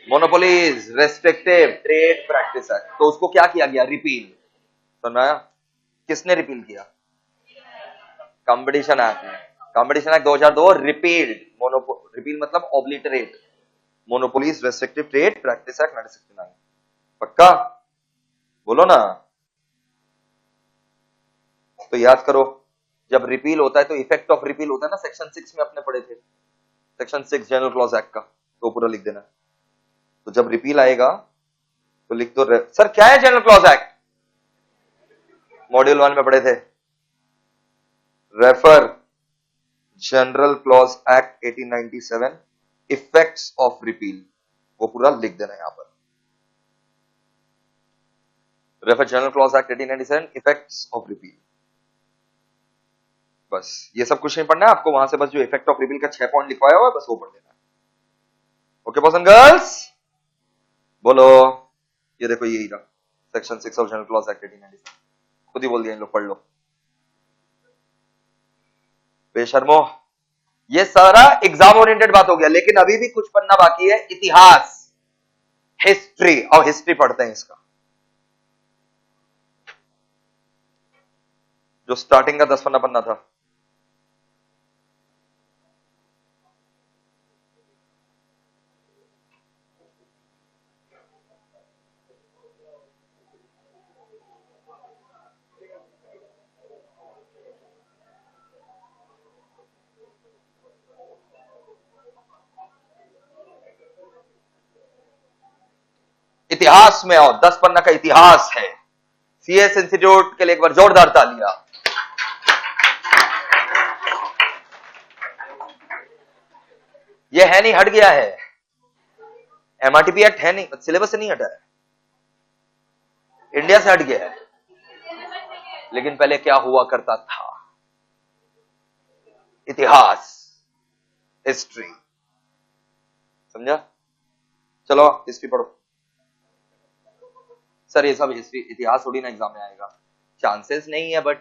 Monopolies restrictive trade practice act. तो उसको क्या किया गया? रिपील। सुनाया? किसने रिपील किया? कंपटीशन एक्ट ने। Competition act 2002 repealed. रिपील मतलब obliterate. Monopolies restrictive trade practice act 1969। पक्का? बोलो ना। तो याद करो, जब रिपील होता है तो इफेक्ट ऑफ रिपील होता है ना, सेक्शन 6 में अपने पढ़े थे, सेक्शन 6 जनरल क्लॉज एक्ट का, तो पूरा लिख देना। तो जब रिपील आएगा तो लिख दो। सर क्या है जनरल क्लॉज एक्ट? मॉड्यूल 1 में पढ़े थे। Refer general clause act 1897, effects of repeal, वो पूरा लिख देना यहां पर। Refer general clause act 1897, effects of repeal. बस ये सब कुछ नहीं पढ़ना है आपको, वहां से बस जो इफेक्ट ऑफ रिपील का 6 पॉइंट लिखवाया हुआ है बस वो पढ़ देना है। ओके बॉयज एंड गर्ल्स, बोलो। ये देखो यही रहा section 6 of general clause act 1897, खुद ही बोल दिया इन लोग, पढ़ लो। बेशर्मो, ये सारा एग्जाम ओरिएंटेड बात हो गया, लेकिन अभी भी कुछ पढ़ना बाकी है, इतिहास, हिस्ट्री। और हिस्ट्री पढ़ते हैं इसका, जो स्टार्टिंग का 10 पन्ना पन्ना था। इतिहास में आओ, 10 पन्ना का इतिहास है। सीएस इंस्टीट्यूट के लिए एक बार जोरदार तालियां। ये है नहीं, हट गया है। एमआरटीपी एक्ट है नहीं, सिलेबस से नहीं हटा है, इंडिया से हट गया है। लेकिन पहले क्या हुआ करता था? इतिहास, हिस्ट्री, समझा? चलो हिस्ट्री पढ़ो। सर ये सब हिस्ट्री इतिहास थोड़ी ना एग्जाम में आएगा, चांसेस नहीं है, बट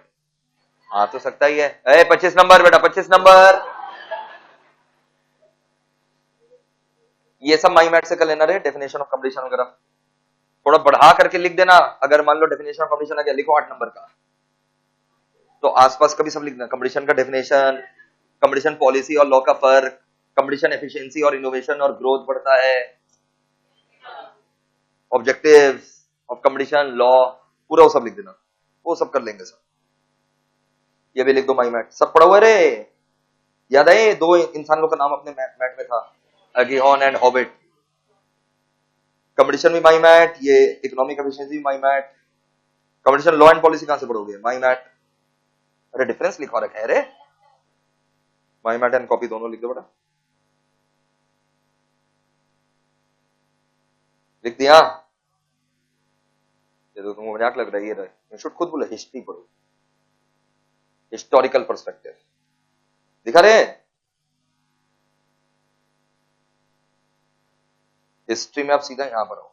आ तो सकता ही है। 25 नंबर बेटा, 25 नंबर। ये सब माई मैट से कर लेना रे, डेफिनेशन ऑफ कंपटीशन वगैरह थोड़ा बढ़ा करके लिख देना। अगर मान लो डेफिनेशन ऑफ कंपटीशन आ गया, लिखो 8 नंबर का, तो आसपास का भी सब लिखना। कंपटीशन का डेफिनेशन, कंपटीशन पॉलिसी और लॉ का फर्क, कंपटीशन एफिशिएंसी और इनोवेशन और ग्रोथ बढ़ता है, ऑब्जेक्टिव्स ऑफ कंपटीशन लॉ, पूरा वो सब लिख देना, वो सब कर लेंगे सब। ये भी लिख दो माई मैट, सब पढ़ा हुआ रे। याद है 2 इंसानों का नाम अपने मैट में था, अगिहॉन एंड हॉबिट। कंपटीशन भी माई मैट, ये इकोनॉमिक एफिशिएंसी भी माई मैट, कंपटीशन लॉ एंड पॉलिसी कहां से पढ़ोगे? माई मैट। अरे डिफरेंस लिखवा रखा है रे, माई मैट एंड कॉपी दोनों लिख दो बेटा। लिख दिया? ये तो तुमको मजाक लग रहा है, ये रहे शुड खुद बोले हिस्ट्री पढ़ो, हिस्टोरिकल पर्सपेक्टिव दिखा रहे। हिस्ट्री में आप सीधा यहां पर आओ,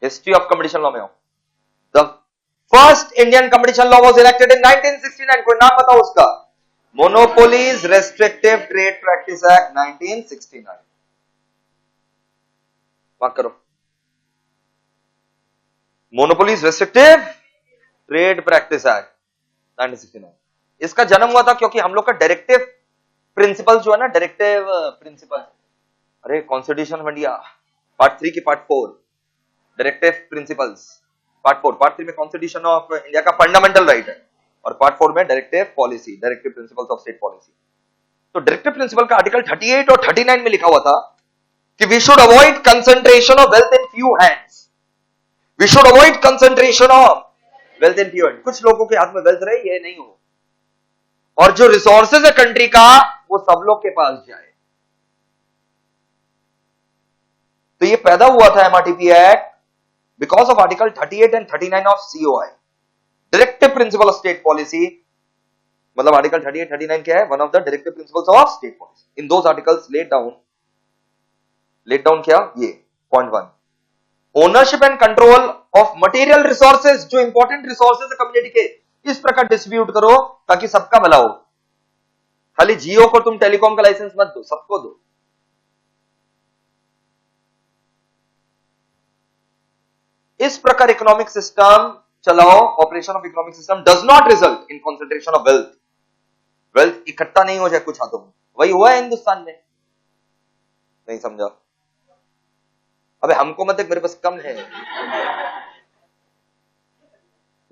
हिस्ट्री ऑफ कंपटीशन लॉ में आओ। The first Indian competition law was elected in 1969, कोई नाम बताओ उसका? Monopolies restrictive trade practice act 1969। Mark करो, monopolies restrictive trade practice act 1969। इसका जन्म हुआ था क्योंकि हम लोग का डायरेक्टिव प्रिंसिपल जो है ना, डायरेक्टिव प्रिंसिपल, अरे कॉन्स्टिट्यूशन ऑफ इंडिया पार्ट 3 की part 4, directive principles part 4, part 3 में कॉन्स्टिट्यूशन ऑफ इंडिया का फंडामेंटल राइट है, और पार्ट 4 में directive policy, directive principles of state policy. तो डायरेक्टिव प्रिंसिपल का आर्टिकल 38 और 39 में लिखा हुआ था कि we should avoid concentration of wealth in few hands, we should avoid concentration of wealth in few hands. कुछ लोगों के हाथ में वेल्थ रहे, ये नहीं हो, और जो रिसोर्सेज है कंट्री का वो सब लोग के पास जाए। तो ये पैदा हुआ था MRTP act because of article 38 and 39 of COI, directive principle of state policy, मतलब आर्टिकल 38 39 क्या है? One of the directive principles of state policy. In those articles laid down क्या? ये point 1, ownership and control of material resources. जो इंपॉर्टेंट रिसोर्सेज है कम्युनिटी के, इस प्रकार डिस्ट्रीब्यूट करो ताकि सबका भला हो. खाली जियो को तुम टेलीकॉम का लाइसेंस मत दो, सबको दो. इस प्रकार इकोनॉमिक सिस्टम चलाओ. Operation of economic system does not result in concentration of wealth. Wealth इकट्ठा नहीं हो जाए कुछ हाथों में. वही हुआ है हिंदुस्तान में. नहीं समझा? अबे हमको मत देख, मेरे पास कम है.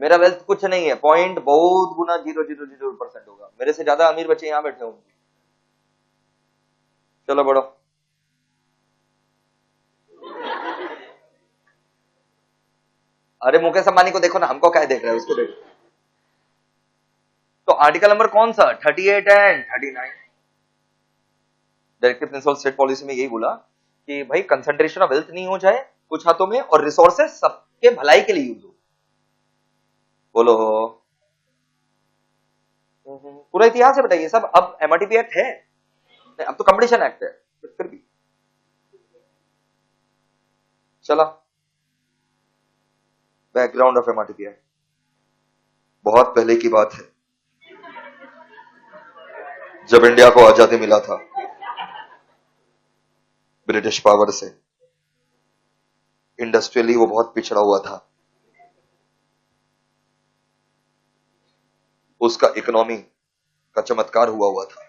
मेरा वेल्थ कुछ नहीं है. पॉइंट बहुत गुना 0.000% होगा. मेरे से ज्यादा अमीर बच्चे यहां बैठे होंगे. चलो बढ़ो. अरे मुकेश अंबानी को देखो ना, हमको क्या देख रहा है, उसको देखो. तो आर्टिकल नंबर कौन सा? 38 and 39 directive principle state policy में यही बोला कि भाई कंसंट्रेशन ऑफ वेल्थ नहीं हो जाए कुछ हाथों में, और रिसोर्सेज सबके भलाई के लिए यूज हो. बोलो. पूरा इतिहास है बेटा ये सब. अब एमआरटीपी एक्ट है, अब तो कंपटीशन एक्ट है, फिर भी चला. बैकग्राउंड ऑफ एमआरटीपी एक्ट बहुत पहले की बात है, जब इंडिया को आजादी मिला था ब्रिटिश पावर से. इंडस्ट्रियली वो बहुत पिछड़ा हुआ था. उसका इकोनॉमी का चमत्कार हुआ था.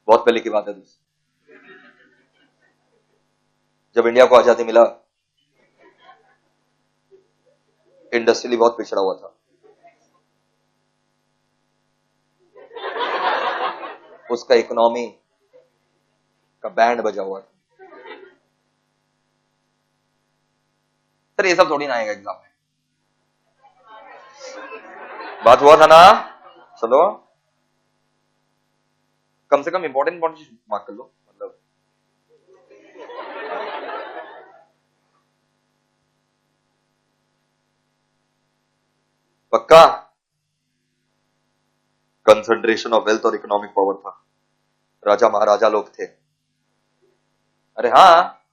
बहुत पहले की बात है दोस्त. जब इंडिया को आजादी मिला, इंडस्ट्रियली बहुत पिछड़ा हुआ था. उसका इकोनॉमी का बैंड बजा हुआ था. सर ये सब थोड़ी ना आएगा एग्जाम में. बात हुआ था ना. चलो कम से कम इंपॉर्टेंट मार्क कर लो. मतलब पक्का कंसंट्रेशन ऑफ वेल्थ और इकोनॉमिक पावर था. राजा महाराजा लोग थे. अरे हाँ,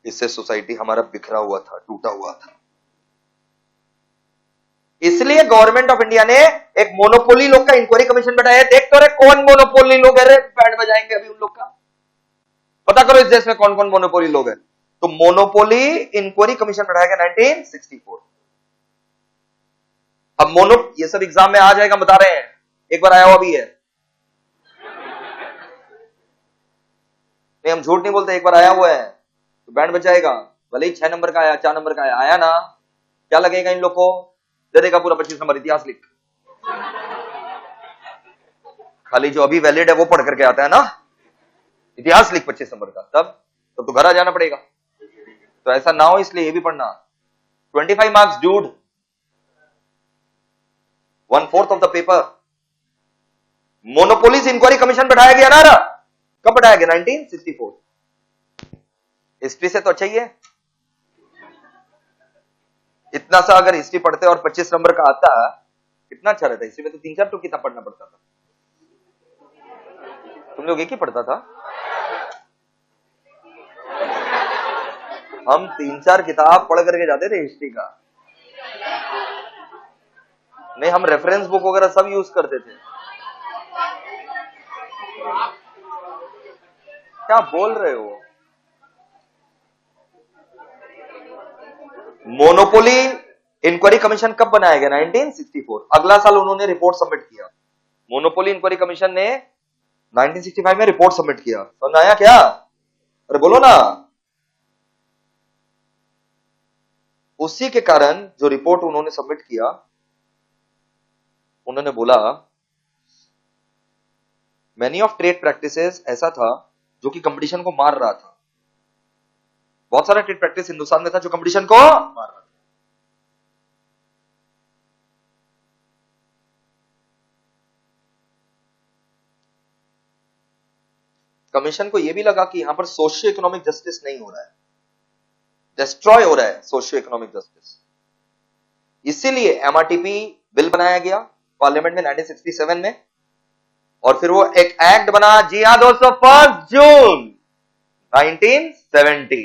इससे सोसाइटी हमारा बिखरा हुआ था, टूटा हुआ था. इसलिए गवर्नमेंट ऑफ इंडिया ने एक मोनोपोली लोग का इंक्वायरी कमीशन बैठाया. देख तो रहे कौन मोनोपोली लोग है. बैंड बजाएंगे अभी उन लोग का. पता करो इस देश में कौन कौन मोनोपोली लोग हैं. तो मोनोपोली इंक्वायरी कमीशन बैठाया गया 1964. अब ये सब एग्जाम में आ जाएगा, बता रहे हैं. एक बार आया हुआ भी है. नहीं हम झूठ नहीं बोलते, एक बार आया हुआ है तो बैंड बजाएगा. भले ही 6 नंबर का आया, 4 नंबर का आया, आया ना. क्या लगेगा इन लोग को? दे देगा पूरा 25 नंबर. इतिहास लिख. खाली जो अभी वैलिड है वो पढ़ करके आता है ना. इतिहास लिख 25 नंबर का. तब तो घर आ जाना पड़ेगा. तो ऐसा ना हो इसलिए ये भी पढ़ना. 25 marks dude, 1/4 of the paper. Monopolies inquiry commission बैठाया गया ना. कब बैठाया गया? 1964. हिस्ट्री से तो अच्छा ही है. इतना सा अगर हिस्ट्री पढ़ते और 25 नंबर का आता कितना अच्छा रहता. हिस्ट्री में तो 3-4 तो किताब पढ़ना पड़ता था. तुम लोग एक ही पढ़ता था. हम 3-4 किताब पढ़ करके जाते थे हिस्ट्री का. नहीं हम रेफरेंस बुक वगैरह सब यूज करते थे. क्या बोल रहे हो? मोनोपोली इंक्वायरी कमीशन कब बनाया गया? 1964. अगला साल उन्होंने रिपोर्ट सबमिट किया. मोनोपोली इंक्वायरी कमीशन ने 1965 में रिपोर्ट सबमिट किया. समझ आया क्या? अरे बोलो ना. उसी के कारण जो रिपोर्ट उन्होंने सबमिट किया, उन्होंने बोला मैनी ऑफ ट्रेड प्रैक्टिसेस ऐसा था जो कि कंपटीशन को मार रहा था. बहुत सारा ट्रेड प्रैक्टिस हिंदुस्तान में था जो कंपटीशन को मार रहा था. कमीशन को यह भी लगा कि यहां पर सोशियो इकोनॉमिक जस्टिस नहीं हो रहा है. डिस्ट्रॉय हो रहा है सोशियो इकोनॉमिक जस्टिस। इसीलिए एमआरटीपी बिल बनाया गया पार्लियामेंट में 1967 में, और फिर वो एक एक्ट बना, जी हां दोस्तों, 1 जून 1970।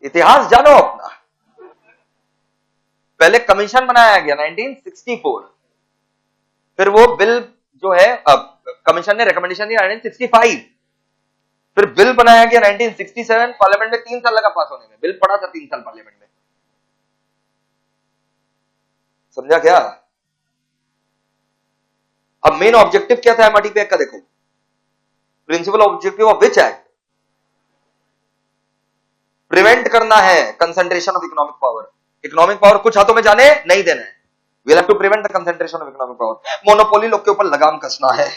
इतिहास जानो अपना। पहले कमीशन बनाया गया 1964, फिर वो बिल जो है कमीशन ने रिकमेंडेशन दिया 1965, फिर बिल बनाया गया 1967, पार्लियामेंट में 3 साल लगा पास होने में, बिल पड़ा था 3 साल पार्लियामेंट में। समझा क्या? अब मेन ऑब्जेक्टिव क्या था एमआरटीपी एक्ट का? देखो, principle objective of which act? Prevent करना है concentration of economic power. Economic power कुछ हाथों में जाने नहीं देना है। We have to prevent the concentration of economic power. Monopoly लोग के ऊपर लगाम कसना है,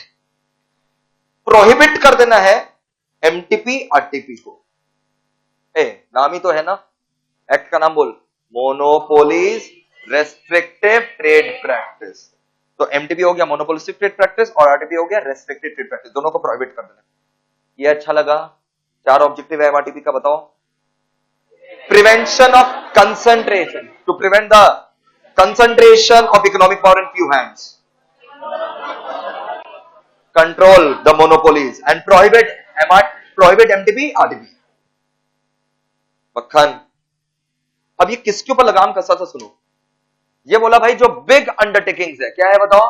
प्रोहिबिट कर देना है एमटीपी आरटीपी को। नाम ही तो है ना, एक्ट का नाम बोल, मोनोपोलीज रेस्ट्रिक्टिव ट्रेड प्रैक्टिस। तो एमटीपी हो गया मोनोपोलिस्टिक ट्रेड प्रैक्टिस, और आरटीपी हो गया रेस्ट्रिक्टिव ट्रेड प्रैक्टिस, दोनों को प्रोहिबिट कर देना। ये अच्छा लगा? 4 ऑब्जेक्टिव है एमआरटीपी का, बताओ। Prevention of concentration, to prevent the concentration of economic power in few hands, control the monopolies and prohibit MTP RTP. मक्खन, अब ये किसके ऊपर लगाम कसा था सुनो। ये बोला भाई जो बिग अंडरटेकिंग्स है, क्या है बताओ?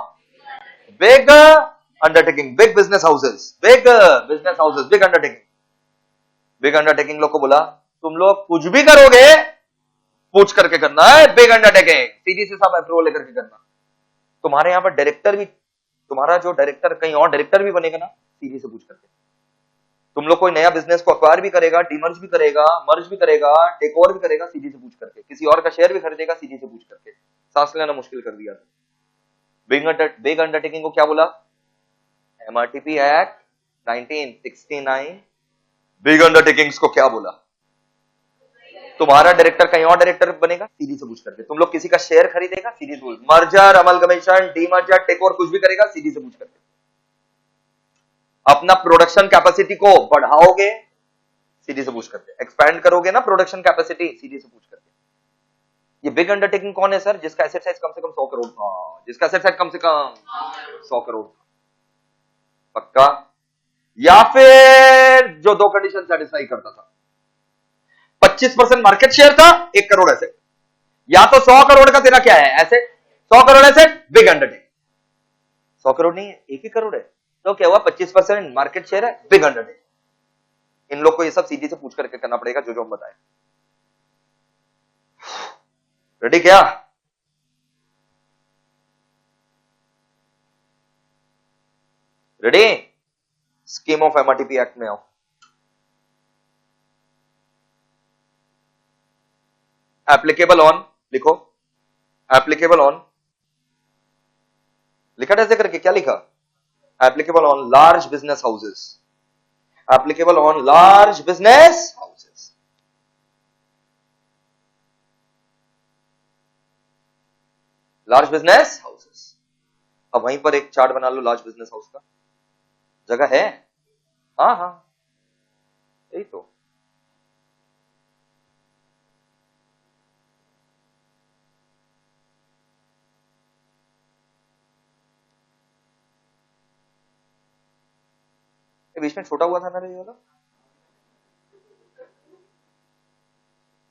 Big undertaking, big business houses, big business houses, big undertaking. Big undertaking लोग को बोला तुम लोग कुछ भी करोगे पूछ करके करना है, बिग अंडरटेकिंग सीधी से सब अप्रूवल लेकर के करना। तुम्हारे यहां पर डायरेक्टर भी, तुम्हारा जो डायरेक्टर कहीं और डायरेक्टर भी बनेगा ना, सीधी से पूछ करके। तुम लोग कोई नया बिजनेस को अक्वायर भी करेगा, डीमर्ज भी करेगा, मर्ज भी करेगा, टेक ओवर भी करेगा, सीधी से पूछ करके। किसी और का शेयर भी खरीदेगा, सीधी से पूछ करके। सांस लेना मुश्किल कर दिया। बिग अंडरटेकिंग को क्या बोला? एमआरटीपी एक्ट 1969 बिग अंडरटेकिंग्स को क्या बोला? तुम्हारा डायरेक्टर कहीं और डायरेक्टर बनेगा, सीधी से पूछ करके। तुम लोग किसी का शेयर खरीदेगा, सीधी से पूछ। Merger, amalgamation, demerger, take over कुछ भी करेगा, सीधी से पूछ करके। अपना प्रोडक्शन कैपेसिटी को बढ़ाओगे, सीधी से पूछ करके। एक्सपैंड करोगे ना प्रोडक्शन कैपेसिटी, सीधी से पूछ करके। ये बिग अंडरटेकिंग कौन है सर? जिसका एसेट साइज कम से कम 100 करोड़ था। जिसका एसेट साइज कम से कम 100 करोड़। पक्का? या फिर जो 2 कंडीशन सेटिस्फाई करता था, 25% मार्केट शेयर था, 1 करोड़ एसेट, या तो 100 करोड़ का तेरा क्या है asset, 100 crore asset, big undertaking. 100 crore नहीं है, 1 ही करोड़ है, तो क्या हुआ? 25% मार्केट शेयर है, बिग अंडरटेकिंग। इन लोग को ये सब सीधी से पूछ करके करना पड़ेगा, जो हम बताए। रेडी क्या? Ready? Scheme of MRTP act में आओ। एप्लीकेबल ऑन, लिखो एप्लीकेबल ऑन, लिखा ऐसे करके, क्या लिखा? Applicable on large business houses, applicable on large business houses. Large business houses. अब वहीं पर एक चार्ट बना लो लार्ज बिजनेस हाउस का, जगह है? हाँ हाँ, यही तो। बीच में छोटा हुआ था ना ये वाला,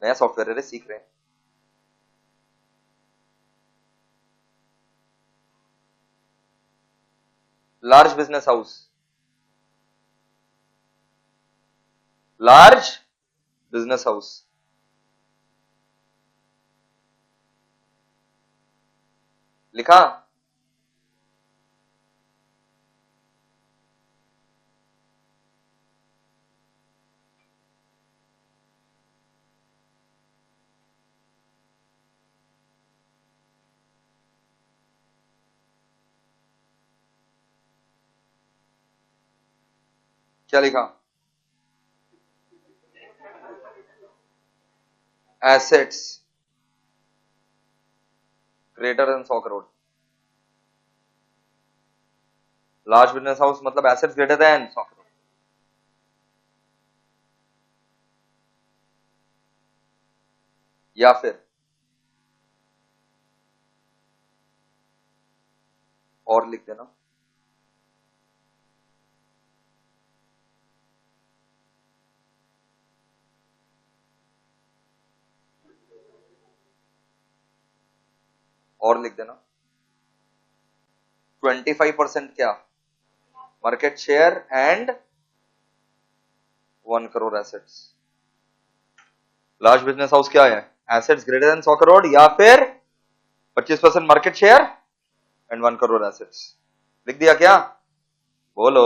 नया सॉफ्टवेयर है, सीख रहे हैं। Large business house, large business house. लिखा? क्या लिखा? Assets greater than 100 crore. Large business house मतलब एसेट्स ग्रेटर देन 100 करोड़। या फिर और लिख देना, और लिख देना 25% क्या market share and 1 crore assets. Large business house क्या है, एसेट्स ग्रेटर देन 100 करोड़ या फिर 25% market share and 1 crore assets. लिख दिया क्या, बोलो।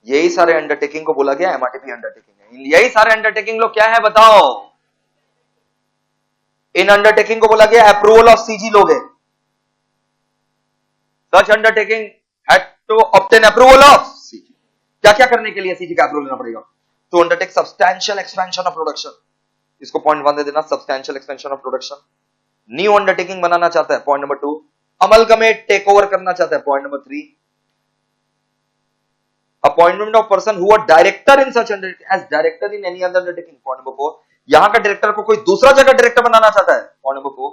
यही सारे अंडरटेकिंग को बोला गया एमआरटीपी अंडरटेकिंग है। यही सारे अंडरटेकिंग लोग क्या है बताओ, इन अंडरटेकिंग को बोला गया अप्रूवल ऑफ सीजी लोग है। Such undertaking had to obtain approval of CG. क्या क्या करने के लिए सीजी का अप्रूवल लेना पड़ेगा, to undertake substantial expansion of production, इसको पॉइंट 1 दे देना, substantial expansion of production. New undertaking बनाना चाहता है, point number 2। Amalgamate take over करना चाहता है, point number 3। Appointment of person who are director in such undertaking as director in any other undertaking, point number 4। यहां का डायरेक्टर को कोई दूसरा जगह डायरेक्टर बनाना चाहता है, point number 4।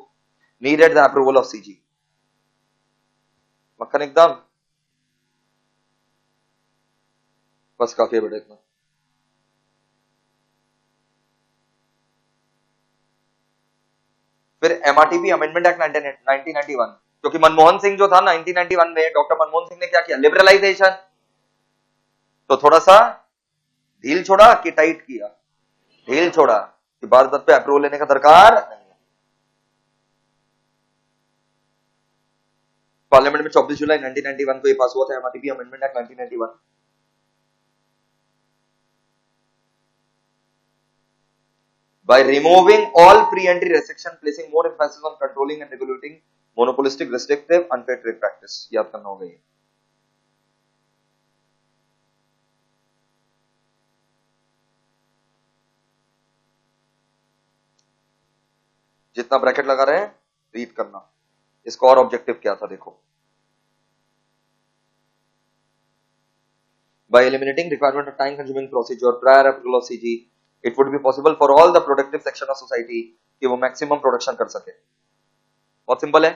Needed the approval of CG. मक्खन एकदम, बस काफी है बेटा इतना। फिर एमआरटीपी अमेंडमेंट एक्ट 1991, क्योंकि मनमोहन सिंह जो था 1991 में, डॉक्टर मनमोहन सिंह ने क्या किया, लिबरलाइजेशन। तो थोड़ा सा ढील छोड़ा कि टाइट किया, ढील छोड़ा कि भारत पे अप्रूवल लेने का दरकार नहीं है। पार्लियामेंट में 24 जुलाई 1991 को ये पास हुआ था MRTP amendment act 1991। By removing all pre-entry restriction, placing more emphasis on controlling and regulating monopolistic, restrictive, unfair trade practice। याद करना होगा ये। जितना ब्रैकेट लगा रहे हैं रीड करना। इसका और ऑब्जेक्टिव क्या था देखो, by eliminating requirement of time consuming procedure prior approval of CG, it would be possible for all the productive section of society कि वो मैक्सिमम प्रोडक्शन कर सके। बहुत सिंपल है।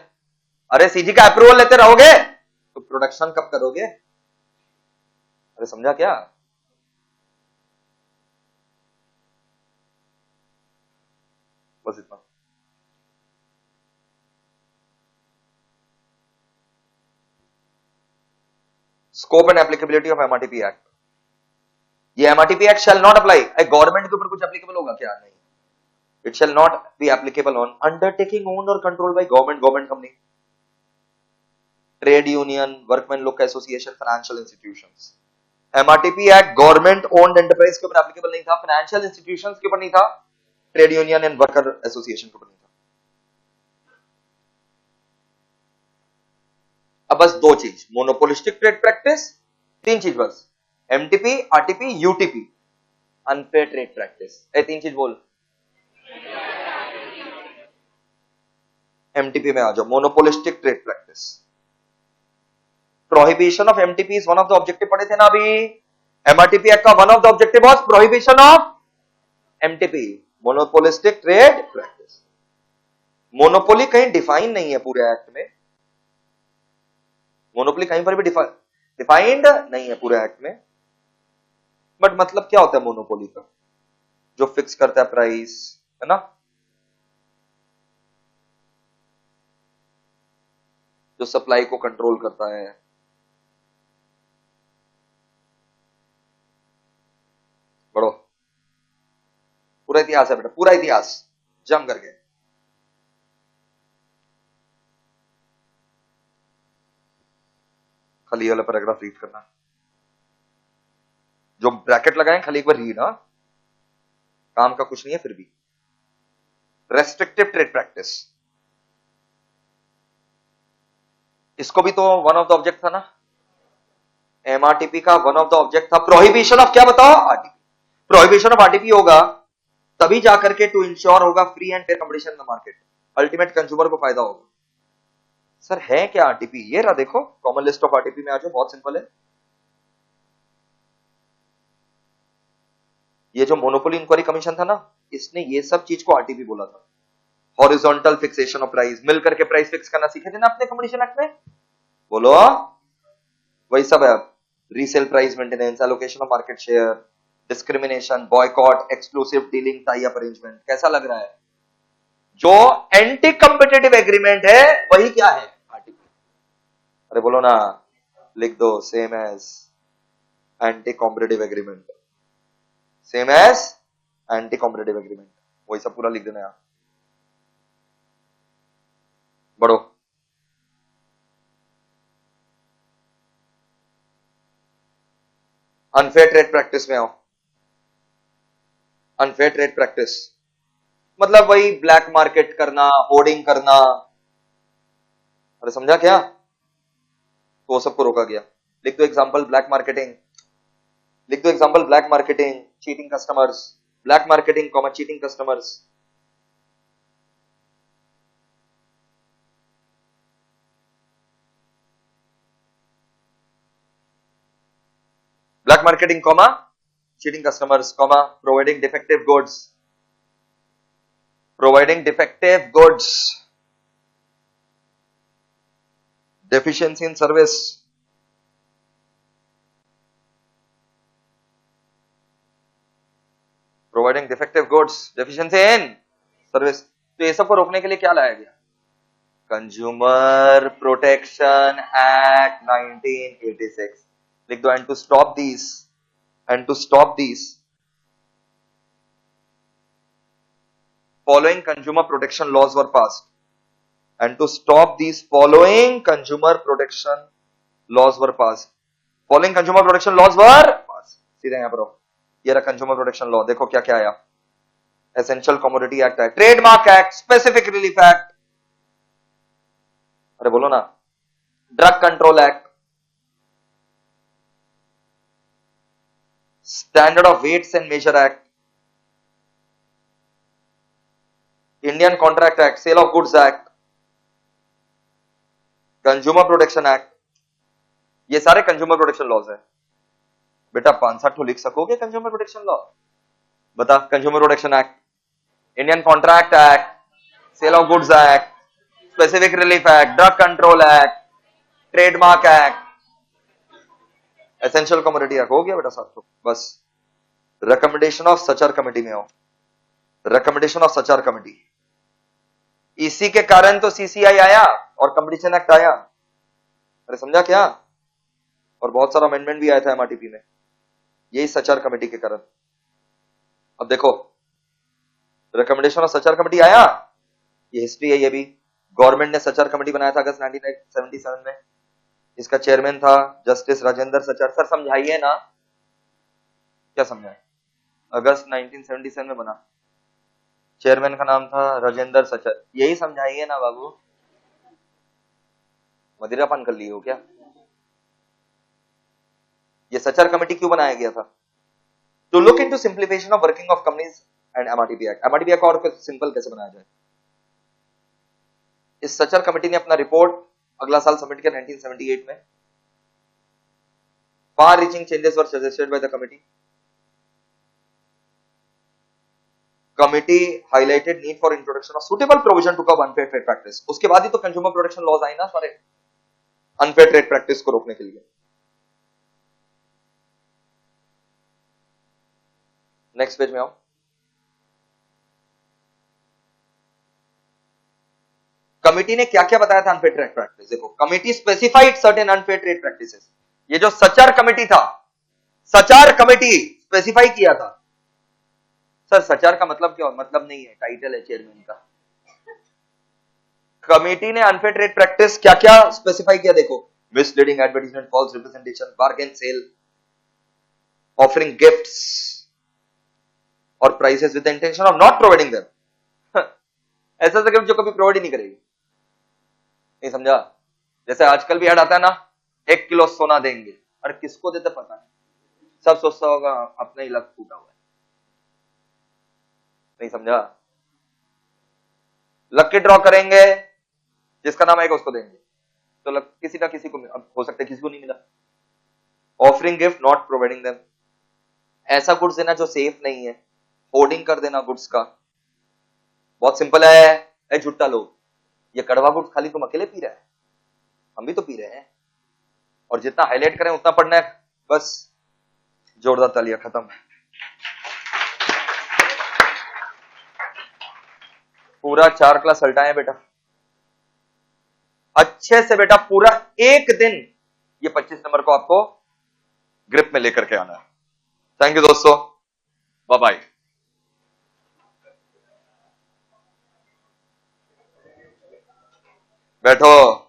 अरे सीजी का अप्रूवल लेते रहोगे तो प्रोडक्शन कब करोगे, अरे समझा क्या। बस इतना। Scope and applicability of MRTP act. ये MRTP act shall not apply, government के ऊपर कुछ एप्लीकेबल होगा क्या, नहीं। It shall not be applicable on undertaking owned or control by government company, trade union, workman लोग का association, financial institutions. MRTP act government owned enterprise के ऊपर एप्लीकेबल नहीं था, फाइनेंशियल इंस्टीट्यूशंस के ऊपर नहीं था, trade union and worker association के ऊपर नहीं था। अब बस दो चीज, मोनोपोलिस्टिक ट्रेड प्रैक्टिस, 3 चीज बस, MTP, RTP, UTP, unfair trade practice. ये 3 चीज बोल। एमटीपी में आ जाओ, monopolistic trade practice. Prohibition of MTP is one of the objective पढ़े थे ना अभी। एमआरटीपी एक्ट का one of the objective was prohibition of MTP, monopolistic trade practice. Monopoly कहीं डिफाइन नहीं है पूरे एक्ट में, मोनोपोली कहीं पर भी डिफाइंड नहीं है पूरे एक्ट में। बट मतलब क्या होता है मोनोपोली का, जो फिक्स करता है प्राइस, है ना, जो सप्लाई को कंट्रोल करता है। बढ़ो, पूरा इतिहास है बेटा, पूरा इतिहास जम करके। खाली वाला पैराग्राफ रीड करना, जो ब्रैकेट लगाए खाली एक बार रीड। हाँ, काम का कुछ नहीं है फिर भी। रेस्ट्रिक्टिव ट्रेड प्रैक्टिस, इसको भी तो वन ऑफ द ऑब्जेक्ट था ना, एमआरटीपी का वन ऑफ द ऑब्जेक्ट था प्रोहिबिशन ऑफ, क्या बताओ, आरटीपी। प्रोहिबिशन ऑफ आरटीपी होगा तभी जाकर के टू इंश्योर होगा free and fair competition in the market, ultimate consumer को फायदा होगा। सर है क्या आरटीपी, ये रहा देखो, कॉमन लिस्ट ऑफ आरटीपी में आ जाओ, बहुत सिंपल है। ये जो मोनोपोली इंक्वायरी कमीशन था ना, इसने ये सब चीज को आरटीपी बोला था। हॉरिजॉन्टल फिक्सेशन ऑफ प्राइस, मिलकर के प्राइस फिक्स करना सीखे थे ना अपने कंपटीशन एक्ट में, बोलो वही सब है। Resale price maintenance, allocation of market share, discrimination, boycott, exclusive dealing, tie up arrangement. कैसा लग रहा है? जो एंटी कंपिटेटिव एग्रीमेंट है वही क्या है? आरटीपी। अरे बोलो ना, लिख दो, same as anti competitive agreement, same as anti competitive agreement, वही सब पूरा लिख देना यार। बढ़ो। अनफेयर ट्रेड प्रैक्टिस में आओ। अनफेयर ट्रेड प्रैक्टिस मतलब वही ब्लैक मार्केट करना, होर्डिंग करना। अरे समझा क्या? तो वो सबको रोका गया। लिख दो एग्जांपल ब्लैक मार्केटिंग, लिख दो example black marketing, cheating customers, black marketing comma cheating customers. Black marketing comma cheating customers, comma, providing defective goods, providing defective goods, deficiency in service, providing defective goods, deficiency in service। तो ये सब को रोकने के लिए क्या लाया गया? Consumer protection act 1986। लिख दो, and to stop these, and to stop these following consumer protection laws were passed, and to stop these following consumer protection laws were passed, following consumer protection laws were passed। सीधे यहां पर हो, ये रहा कंज्यूमर प्रोटेक्शन लॉ। देखो क्या क्या आया, एसेंशियल कमोडिटी एक्ट है, trademark act, specific relief act, अरे बोलो ना, drug control act, standard of weights and measure act, Indian contract act, sale of goods act, consumer protection act. ये सारे कंज्यूमर प्रोटेक्शन लॉज है। बेटा 5-7 लिख सकोगे कंज्यूमर प्रोटेक्शन लॉ? बता, consumer protection act, Indian contract act, sale of goods act, specific relief act, drug control act, trademark act, essential commodity act. हो गया बेटा 7। बस रिकमेंडेशन ऑफ सचार कमेटी में हो, रिकमेंडेशन ऑफ सचार कमेटी। इसी के कारण तो सीसीआई आया और कंपटीशन एक्ट आया। अरे समझा क्या? और बहुत सारा अमेंडमेंट भी आया था एमआरटीपी में, यही सचार कमेटी के कारण। अब देखो, रिकमेंडेशन ऑफ सचार कमेटी आया, ये हिस्ट्री है। ये भी गवर्नमेंट ने सचार कमेटी बनाया था अगस्त 1977 में। इसका चेयरमैन था जस्टिस राजेंद्र सचार। सर समझाइए ना, क्या समझाए? अगस्त 1977 में बना, चेयरमैन का नाम था राजेंद्र सचार। यही समझाइए ना बाबू, मदिरापान कर लिए हो क्या? ये सचार कमेटी क्यों बनाया गया था? To look into simplification of working of companies and MRTP act. MRTP act और सिंपल कैसे बनाया जाए। इस सचार कमेटी ने अपना रिपोर्ट अगला साल सबमिट किया 1978 में। Far reaching changes were suggested by the committee. Committee highlighted need for introduction of suitable provision to curb unfair trade practice. उसके बाद ही तो कंज्यूमर प्रोटेक्शन लॉज आए ना सारे, अनफेयर ट्रेड प्रैक्टिस को रोकने के लिए। नेक्स्ट पेज में आओ। कमिटी ने क्या क्या बताया था अनफेयर ट्रेड प्रैक्टिस? देखो, committee specified certain unfair trade practices. ये जो सचार कमिटी था, सचार कमिटी स्पेसिफाई किया था। सर सचार का मतलब क्या? मतलब नहीं है, टाइटल है चेयरमैन का। कमिटी ने अनफेयर ट्रेड प्रैक्टिस क्या क्या स्पेसिफाई किया देखो, misleading advertisement, false representation, bargain sale, offering gifts or prizes with the intention of not providing them. ऐसा गिफ्ट जो कभी प्रोवाइड ही नहीं करेगी। नहीं समझा? जैसे आजकल भी ऐड आता है ना, 1 किलो सोना देंगे। अरे किसको देते पता नहीं, सब सोचता होगा अपना ही लक टूटा हुआ है। नहीं समझा? लकी ड्रॉ करेंगे, जिसका नाम आएगा उसको देंगे, तो किसी ना किसी को, अब हो सकता है किसी को नहीं मिला। Offering gift, not providing them, ऐसा गुड्स देना जो सेफ नहीं है, होर्डिंग कर देना गुड्स का। बहुत सिंपल है। ए झुट्टा लोग, ये कड़वा गुड्स खाली तुम अकेले पी रहे हैं, हम भी तो पी रहे हैं, और जितना हाईलाइट करें उतना पढ़ना है, बस जोरदार तालियां, खत्म। पूरा 4 क्लास हल्टाए बेटा, अच्छे से बेटा, पूरा एक दिन ये 25 नंबर को आपको ग्रिप में लेकर के आना है। थैंक यू दोस्तों, बाय बाय। बैठो।